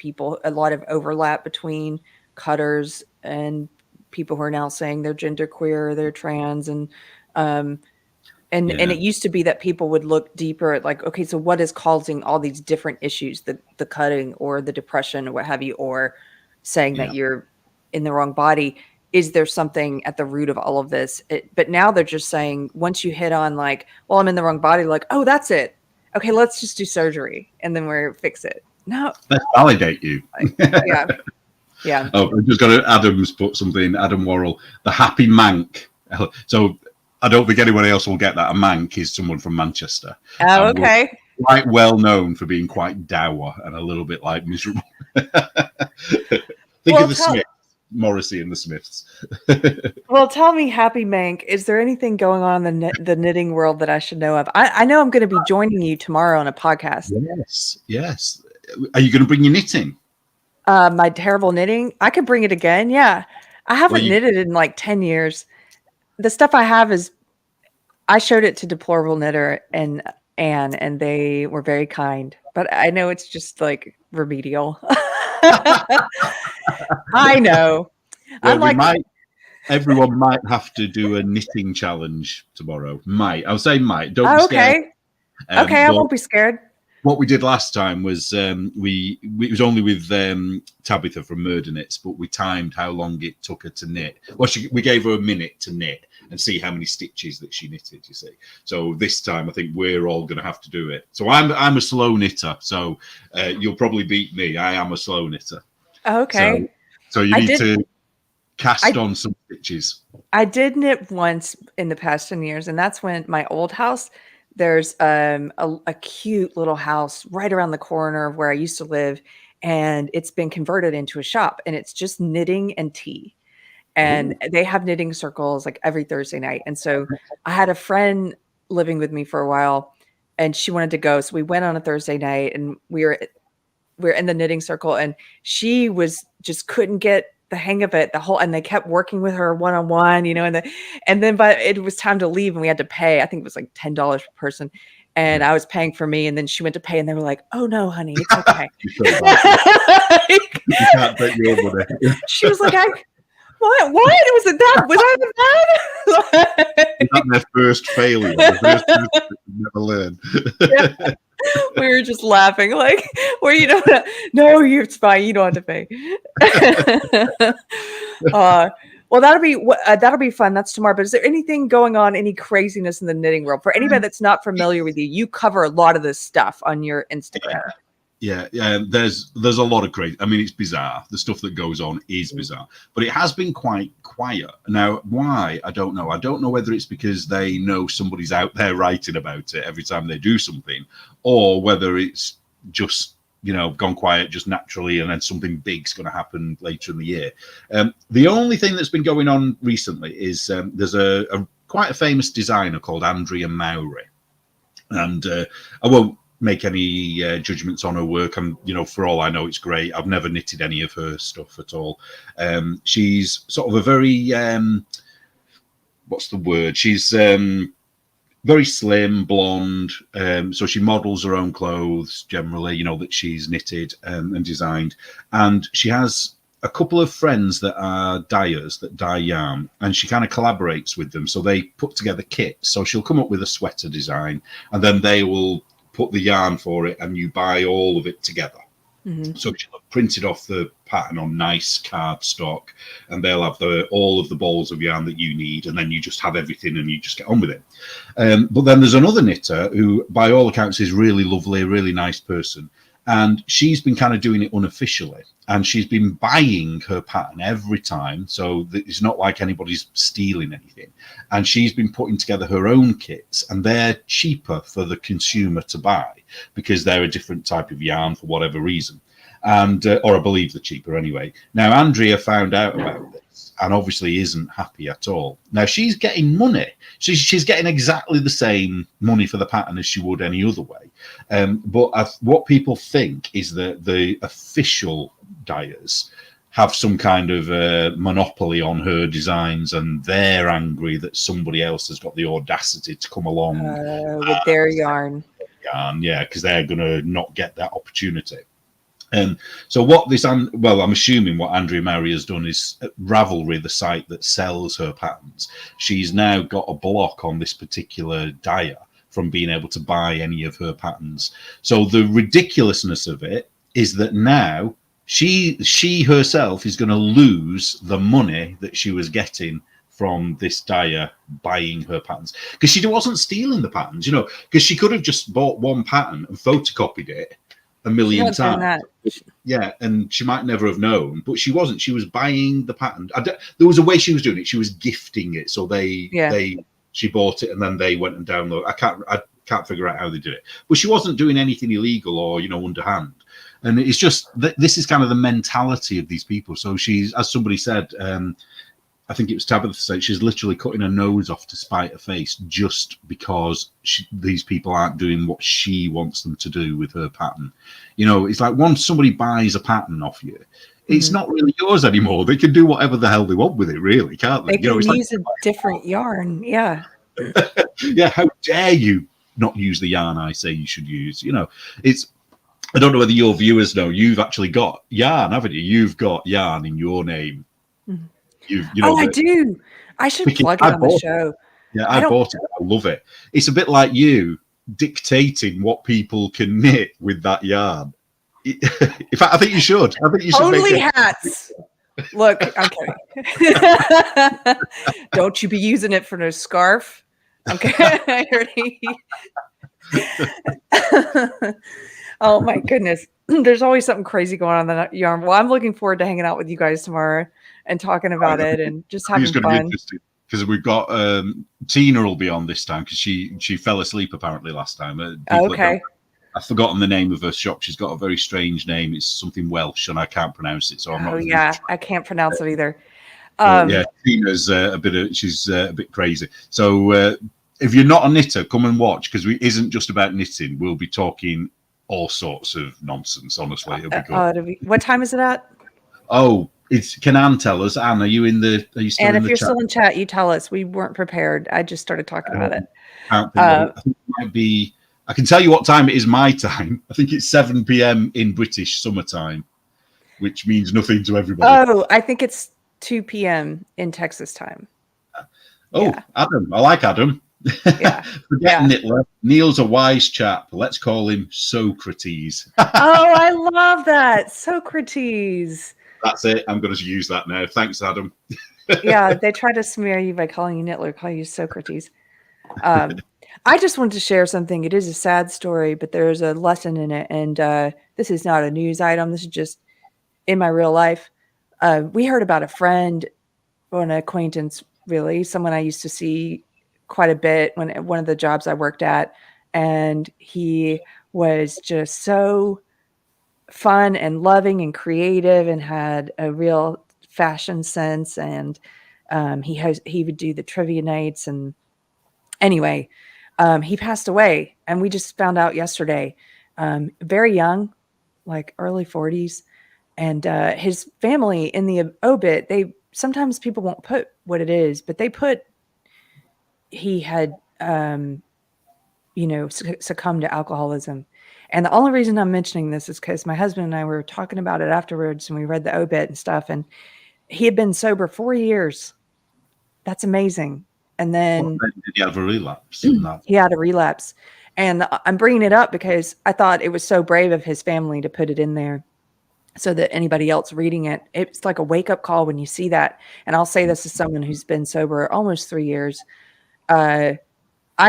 overlap between cutters and people who are now saying they're genderqueer, they're trans, and it used to be that people would look deeper at like, okay, so what is causing all these different issues, the cutting or the depression or what have you, or saying that you're in the wrong body? Is there something at the root of all of this? But now they're just saying, once you hit on like, well, I'm in the wrong body, like, oh, that's it. Okay, let's just do surgery and then we're fix it. No. Let's validate you. Yeah. Yeah. Oh, I've just got to, Adam's put something, Adam Worrell, the happy mank. So I don't think anyone else will get that. A mank is someone from Manchester. Oh, okay. Quite well known for being quite dour and a little bit like miserable. Think of the Smiths, Morrissey and the Smiths. Well, tell me, Happy Mank, is there anything going on in the knitting world that I should know of? I know I'm going to be joining you tomorrow on a podcast. Yes. Are you going to bring your knitting? My terrible knitting? I could bring it again. Yeah. I haven't knitted in like 10 years. The stuff I have is, I showed it to Deplorable Knitter and Anne, and they were very kind. But I know it's just like remedial. I know. Well, everyone might have to do a knitting challenge tomorrow. I'll say might. Don't be scared. Okay, I won't be scared. What we did last time was it was only with Tabitha from Murder Knits, but we timed how long it took her to knit. Well, we gave her a minute to knit and see how many stitches that she knitted, you see. So this time I think we're all going to have to do it. So I'm a slow knitter, so you'll probably beat me. I am a slow knitter. Okay. So you need to cast on some stitches. I did knit once in the past 10 years, and that's when my old house, there's a cute little house right around the corner of where I used to live, and it's been converted into a shop, and it's just knitting and tea. And they have knitting circles like every Thursday night. And so I had a friend living with me for a while, and she wanted to go. So we went on a Thursday night, and we're in the knitting circle, and she just couldn't get the hang of it, and they kept working with her one-on-one, you know, and then but it was time to leave and we had to pay. I think it was like $10 per person. And I was paying for me, and then she went to pay, and they were like, "Oh no, honey, it's okay." You can't take your money. She was like, What? Was it that? Was that bad? Is that their first failure? The first person never learn. Yeah. We were just laughing, like, "Where you don't? No, it's fine. You don't have to pay." Well, that'll be fun. That's tomorrow. But is there anything going on? Any craziness in the knitting world? For anybody that's not familiar with you, you cover a lot of this stuff on your Instagram. Yeah, yeah. There's a lot of crazy. I mean, it's bizarre. The stuff that goes on is bizarre, but it has been quite quiet. Now, why? I don't know. I don't know whether it's because they know somebody's out there writing about it every time they do something, or whether it's just gone quiet just naturally, and then something big's going to happen later in the year. The only thing that's been going on recently is there's a quite a famous designer called Andrea Mowry, and I won't make any judgments on her work. And for all I know, it's great. I've never knitted any of her stuff at all. She's sort of a very what's the word? She's very slim, blonde. So she models her own clothes generally, that she's knitted and designed. And she has a couple of friends that are dyers that dye yarn, and she kind of collaborates with them. So they put together kits. So she'll come up with a sweater design, and then they will put the yarn for it, and you buy all of it together. Mm-hmm. So she'll have printed off the pattern on nice cardstock, and they'll have all of the balls of yarn that you need, and then you just have everything and you just get on with it. But then there's another knitter who, by all accounts, is really lovely, a really nice person. And she's been kind of doing it unofficially, and she's been buying her pattern every time. So it's not like anybody's stealing anything. And she's been putting together her own kits, and they're cheaper for the consumer to buy because they're a different type of yarn for whatever reason. And or I believe they're cheaper anyway. Now, Andrea found out about this and obviously isn't happy at all. Now, she's getting money. She's getting exactly the same money for the pattern as she would any other way. But what people think is that the official dyers have some kind of monopoly on her designs, and they're angry that somebody else has got the audacity to come along with their yarn. Yeah, because they're going to not get that opportunity. So what this, I'm assuming what Andrea Mowry has done is Ravelry, the site that sells her patterns. She's now got a block on this particular dyer from being able to buy any of her patterns. So the ridiculousness of it is that now she herself is going to lose the money that she was getting from this dyer buying her patterns, because she wasn't stealing the patterns, because she could have just bought one pattern and photocopied it a million times. Yeah, and she might never have known, but she wasn't. She was buying the pattern. There was a way she was doing it. She was gifting it. So she bought it and then they went and downloaded. I can't figure out how they did it, but she wasn't doing anything illegal or underhand. And it's just this is kind of the mentality of these people. So she's, as somebody said, I think it was Tabitha said, she's literally cutting her nose off to spite her face just because these people aren't doing what she wants them to do with her pattern. It's like once somebody buys a pattern off you, it's not really yours anymore. They can do whatever the hell they want with it, really, can't they? They can use a different yarn. Yeah. Yeah. How dare you not use the yarn I say you should use? I don't know whether your viewers know, you've actually got yarn, haven't you? You've got yarn in your name. Mm-hmm. I do. I should plug it on the show. Yeah, I bought it. I love it. It's a bit like you dictating what people can knit with that yarn. In fact, I think you should. I think you should totally hats. Look, I'm kidding. Don't you be using it for no scarf. Okay. Oh my goodness. There's always something crazy going on in the yarn. Well, I'm looking forward to hanging out with you guys tomorrow and talking about it and just having fun. Because we've got Tina will be on this time because she fell asleep apparently last time. Okay. I've forgotten the name of her shop. She's got a very strange name. It's something Welsh and I can't pronounce it. So I'm not. Oh yeah, I can't pronounce it either. Yeah, Tina's she's a bit crazy. So if you're not a knitter, come and watch because it isn't just about knitting. We'll be talking all sorts of nonsense. Honestly, it'll be good. What time is it at? Oh, can Anne tell us? Anne, are you still in the chat? And if you're still in chat, you tell us. We weren't prepared. I just started talking about it. I think it might be. I can tell you what time it is my time. I think it's 7 p.m. in British summertime, which means nothing to everybody. Oh, I think it's 2 p.m. in Texas time. Oh, yeah. Adam. I like Adam. Yeah. Forget Nittler. Neil's a wise chap. Let's call him Socrates. Oh, I love that. Socrates. That's it. I'm going to use that now. Thanks, Adam. Yeah, they try to smear you by calling you Nittler, call you Socrates. I just wanted to share something. It is a sad story, but there's a lesson in it. And this is not a news item. This is just in my real life. We heard about a friend or an acquaintance, really, someone I used to see quite a bit when at one of the jobs I worked at. And he was just so fun and loving and creative and had a real fashion sense. And he would do the trivia nights. And anyway, he passed away, and we just found out yesterday. Very young, like early 40s, and his family in the obit, they sometimes people won't put what it is, but they put he had succumbed to alcoholism. And the only reason I'm mentioning this is because my husband and I were talking about it afterwards, and we read the obit and stuff, and he had been sober 4 years. That's amazing. And then did he have a relapse? He had a relapse. And I'm bringing it up because I thought it was so brave of his family to put it in there so that anybody else reading it, it's like a wake-up call when you see that. And I'll say this as someone who's been sober almost 3 years. I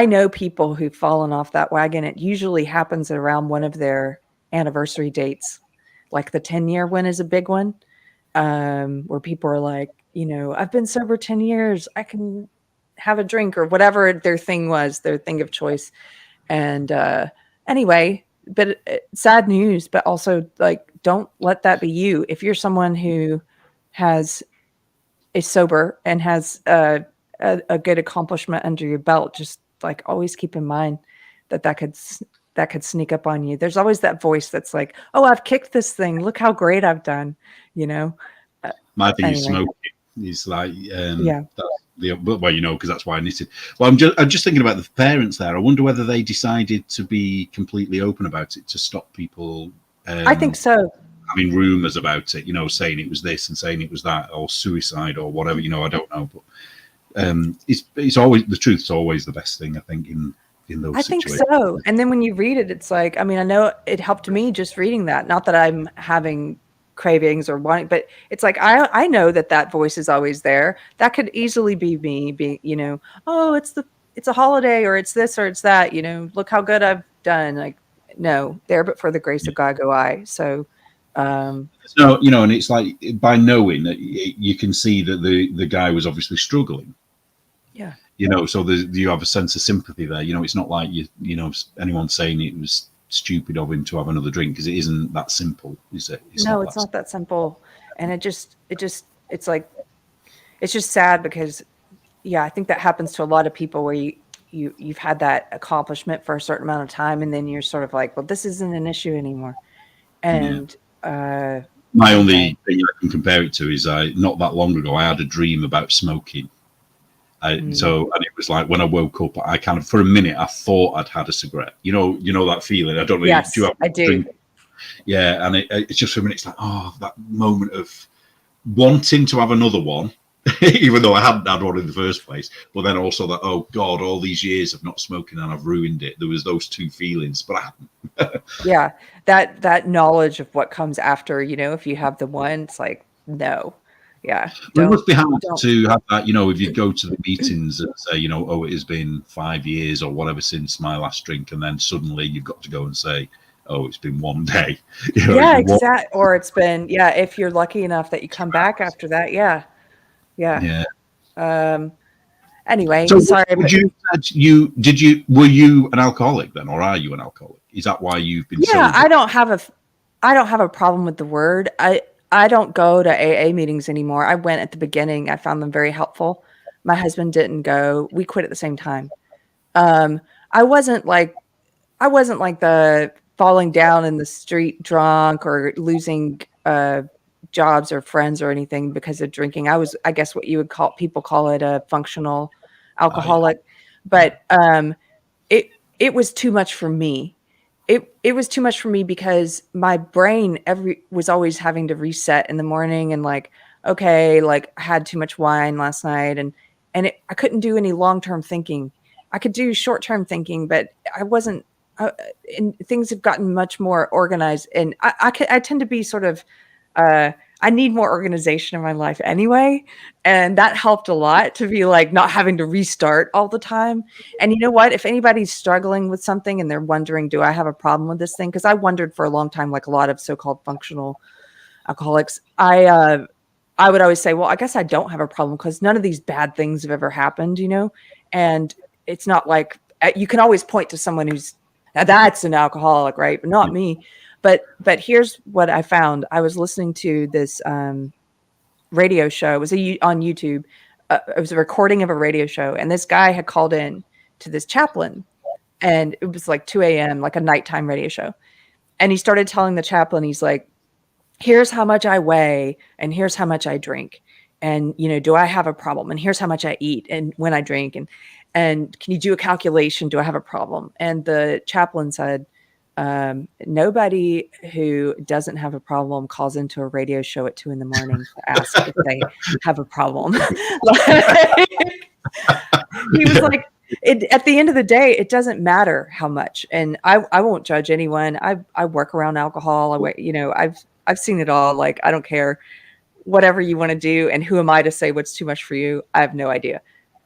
know people who've fallen off that wagon. It usually happens around one of their anniversary dates. Like the 10-year one is a big one, where people are like, I've been sober 10 years. I can have a drink, or whatever their thing was, their thing of choice. And anyway, but sad news, but also like, don't let that be you. If you're someone who is sober and has a good accomplishment under your belt, just like always keep in mind that could sneak up on you. There's always that voice that's like, oh, I've kicked this thing. Look how great I've done. My thing is smoking. It's like, because that's why I knitted. Well, I'm just thinking about the parents there. I wonder whether they decided to be completely open about it to stop people. I think so. Having rumors about it, saying it was this and saying it was that, or suicide or whatever. I don't know, but it's always the truth's always the best thing. I think in those I situations. think so. And then when you read it, it's like, I mean, I know it helped me just reading that. Not that I'm having cravings or wanting, but it's like I know that voice is always there. That could easily be me being, oh, it's a holiday, or it's this or it's that, look how good I've done. Like, no, there but for the grace of God go I. So and it's like, by knowing that you can see that the guy was obviously struggling. Yeah. So you have a sense of sympathy there. It's not like anyone saying it was stupid of him to have another drink, because it isn't that simple, is it? It's not that simple. And it's like, it's just sad because, I think that happens to a lot of people where you've had that accomplishment for a certain amount of time, and then you're sort of like, well, this isn't an issue anymore. And my only thing I can compare it to is not that long ago I had a dream about smoking. So, and it was like when I woke up, I kind of, for a minute, I thought I'd had a cigarette. You know that feeling. I don't know. Yes, do you have I do. drink? Yeah, and it's just for a minute. It's like, that moment of wanting to have another one, even though I hadn't had one in the first place. But then also that, oh God, all these years of not smoking and I've ruined it. There was those two feelings, but I hadn't. Yeah, that knowledge of what comes after. If you have the one, it's like, no. Yeah, it must be hard to have that, if you go to the meetings and say, it has been 5 years or whatever since my last drink, and then suddenly you've got to go and say, oh, it's been one day. Exactly. Or it's been, if you're lucky enough that you come back after that, yeah. Anyway, so sorry. Were you an alcoholic then, or are you an alcoholic? Is that why you've been? Yeah, I don't have a problem with the word. I don't go to AA meetings anymore. I went at the beginning. I found them very helpful. My husband didn't go. We quit at the same time. I wasn't like the falling down in the street drunk or losing jobs or friends or anything because of drinking. I was, I guess, what you would people call it, a functional alcoholic. But it was too much for me. It was too much for me because my brain was always having to reset in the morning, and like, okay, like I had too much wine last night, and I couldn't do any long-term thinking. I could do short-term thinking, but I wasn't. And things have gotten much more organized, and I tend to be sort of I need more organization in my life anyway. And that helped a lot to be like not having to restart all the time. And you know what? If anybody's struggling with something and they're wondering, do I have a problem with this thing? Because I wondered for a long time, like a lot of so-called functional alcoholics, I would always say, well, I guess I don't have a problem because none of these bad things have ever happened, you know? And it's not like you can always point to someone who's now that's an alcoholic, right? But not me. But here's what I found. I was listening to this radio show. It was on YouTube. It was a recording of a radio show, and this guy had called in to this chaplain, and it was like 2 a.m., like a nighttime radio show. And he started telling the chaplain, he's like, here's how much I weigh, and here's how much I drink. And, you know, do I have a problem? And here's how much I eat and when I drink. And can you do a calculation? Do I have a problem? And the chaplain said, nobody who doesn't have a problem calls into a radio show at 2 a.m. to ask if they have a problem. Like, he was like, at the end of the day, it doesn't matter how much. And I won't judge anyone. I work around alcohol. You know, I've seen it all. Like, I don't care whatever you want to do. And who am I to say what's too much for you? I have no idea.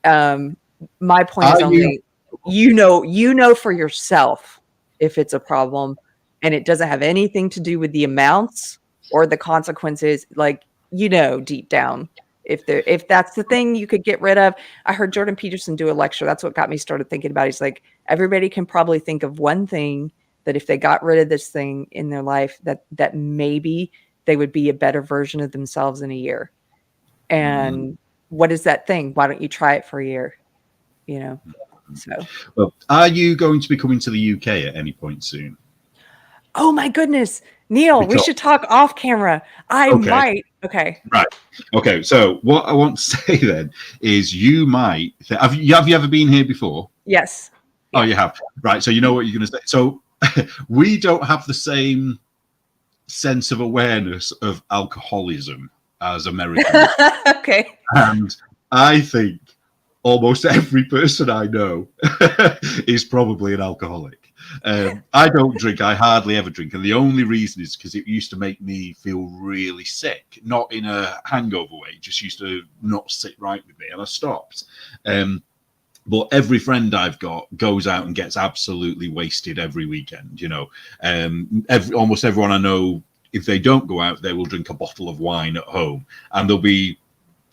My point is only, you know for yourself if it's a problem, and it doesn't have anything to do with the amounts or the consequences. Like, you know, deep down, if that's the thing you could get rid of. I heard Jordan Peterson do a lecture. That's what got me started thinking about it. He's like, everybody can probably think of one thing that if they got rid of this thing in their life, that maybe they would be a better version of themselves in a year. And what is that thing? Why don't you try it for a year? You know? So, well, are you going to be coming to the UK at any point soon? Oh my goodness, Neil, we should talk off camera. I might. Okay. Right. Okay. So what I want to say then is you might, have you ever been here before? Yes. Oh, you have. Right. So you know what you're going to say. So we don't have the same sense of awareness of alcoholism as Americans. Okay. And I think almost every person I know is probably an alcoholic. I don't drink. I hardly ever drink. And the only reason is because it used to make me feel really sick, not in a hangover way. It just used to not sit right with me. And I stopped. But every friend I've got goes out and gets absolutely wasted every weekend. You know, almost everyone I know, if they don't go out, they will drink a bottle of wine at home. And there'll be,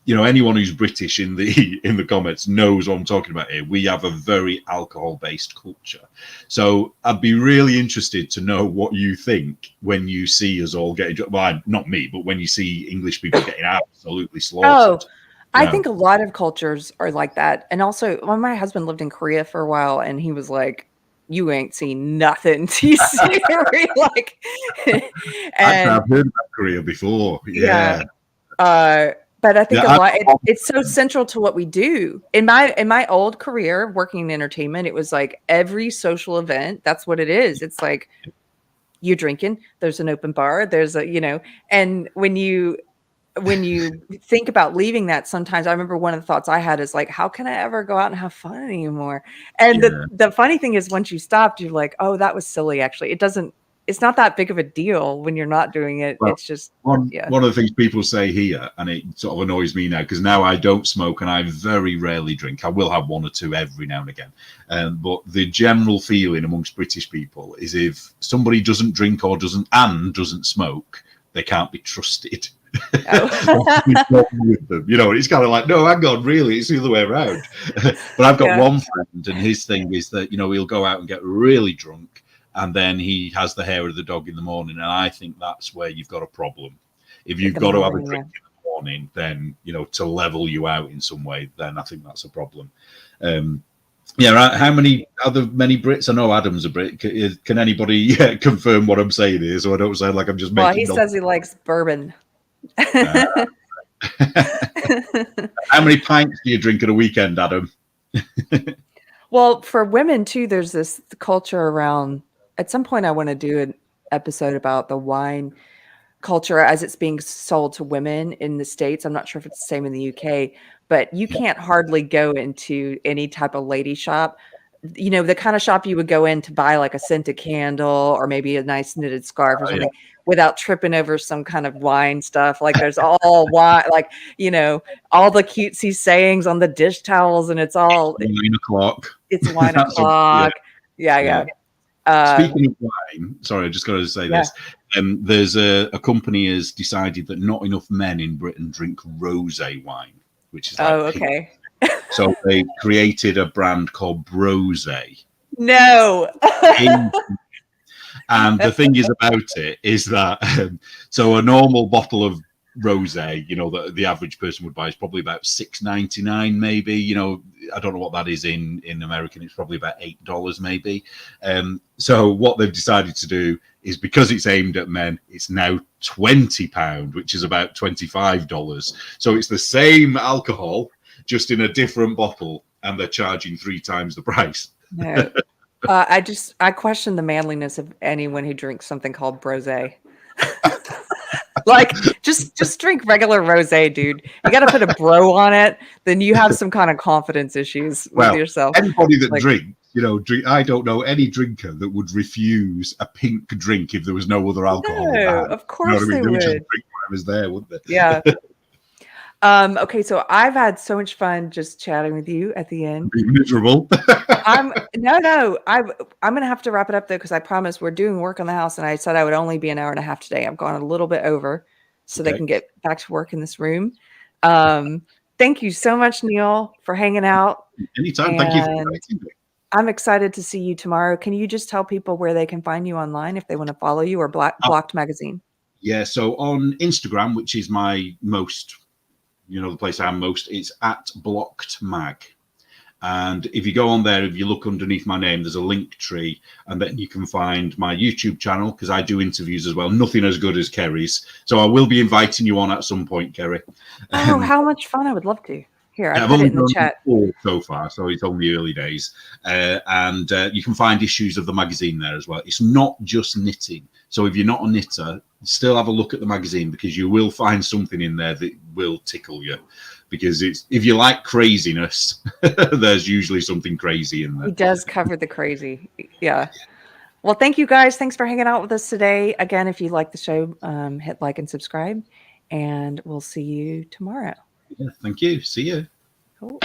you know, anyone who's British in the comments knows what I'm talking about here. We have a very alcohol-based culture. So I'd be really interested to know what you think when you see us all getting, well, not me, but when you see English people getting absolutely slaughtered. Oh, I think a lot of cultures are like that. And also, when my husband lived in Korea for a while, and he was like, you ain't seen nothing. Like, and I've heard about Korea before. Yeah. But I think a lot, it's so central to what we do. In my old career working in entertainment, it was like every social event, that's what it is. It's like, you're drinking, there's an open bar, there's a, you know, and when you think about leaving that, sometimes I remember one of the thoughts I had is like, how can I ever go out and have fun anymore? And the funny thing is, once you stopped, you're like, oh, that was silly. Actually, it's not that big of a deal when you're not doing it. Well, it's just one of the things people say here, and it sort of annoys me now because now I don't smoke and I very rarely drink. I will have one or two every now and again. But the general feeling amongst British people is if somebody doesn't drink or doesn't smoke, they can't be trusted. With them. You know, it's kind of like, no, hang on, really, it's the other way around. But I've got one friend, and his thing is that, you know, he'll go out and get really drunk, and then he has the hair of the dog in the morning. And I think that's where you've got a problem. If you've got to have a drink in the morning, then, you know, to level you out in some way, then I think that's a problem. How many Brits? I know Adam's a Brit. Can anybody confirm what I'm saying here, so I don't sound like I'm just making. Well, he says he likes bourbon. How many pints do you drink at a weekend, Adam? Well, for women too, there's this culture around. At some point, I want to do an episode about the wine culture as it's being sold to women in the States. I'm not sure if it's the same in the UK, but you can't hardly go into any type of lady shop you know, the kind of shop you would go in to buy like a scented candle or maybe a nice knitted scarf or Oh, yeah. something without tripping over some kind of wine stuff. Like there's all wine, like, you know, all the cutesy sayings on the dish towels, and it's all 9 o'clock. it's wine That's a, o'clock. Yeah, yeah. yeah. Speaking of wine, sorry, I just got to say Yeah. this. There's a company has decided that not enough men in Britain drink rosé wine, which is like Oh, pink. okay. So they created a brand called Brosé. No. And the thing is about it is that so a normal bottle of rosé, you know, that the average person would buy is probably about $6.99, maybe. You know, I don't know what that is in American. It's probably about $8, maybe. So what they've decided to do is, because it's aimed at men, it's now £20, which is about $25. So it's the same alcohol, just in a different bottle, and they're charging 3 times the price. No. I question the manliness of anyone who drinks something called brosé. Like, just drink regular rosé, dude. You got to put a bro on it, then you have some kind of confidence issues with yourself. Anybody that Like, drinks, you know, I don't know any drinker that would refuse a pink drink if there was no other alcohol in no, that. of course You know what I mean? they They would just would. drink whatever's there, wouldn't they? Yeah. Okay, so I've had so much fun just chatting with you at the end. Be miserable. I'm gonna have to wrap it up though, because I promised we're doing work on the house, and I said I would only be an hour and a half today. I've gone a little bit over, so they Okay. can get back to work in this room. Thank you so much, Neil, for hanging out. Anytime. Thank you for And inviting me. I'm excited to see you tomorrow. Can you just tell people where they can find you online if they want to follow you, or Blocked Magazine? Yeah, so on Instagram, which is my most, you know, the place I'm most, it's at Blocked Mag. And if you go on there, if you look underneath my name, there's a link tree, and then you can find my YouTube channel, because I do interviews as well. Nothing as good as Keri's. So I will be inviting you on at some point, Keri. Oh, how much fun. I would love to. Here, I I've put only it in the done chat. 4 so far, so it's only early days. And you can find issues of the magazine there as well. It's not just knitting. So if you're not a knitter, still have a look at the magazine, because you will find something in there that will tickle you. Because it's, if you like craziness, there's usually something crazy in there. He does cover the crazy. Yeah. Well, thank you guys. Thanks for hanging out with us today. Again, if you like the show, hit like and subscribe, and we'll see you tomorrow. Yeah, thank you. See you. Cool.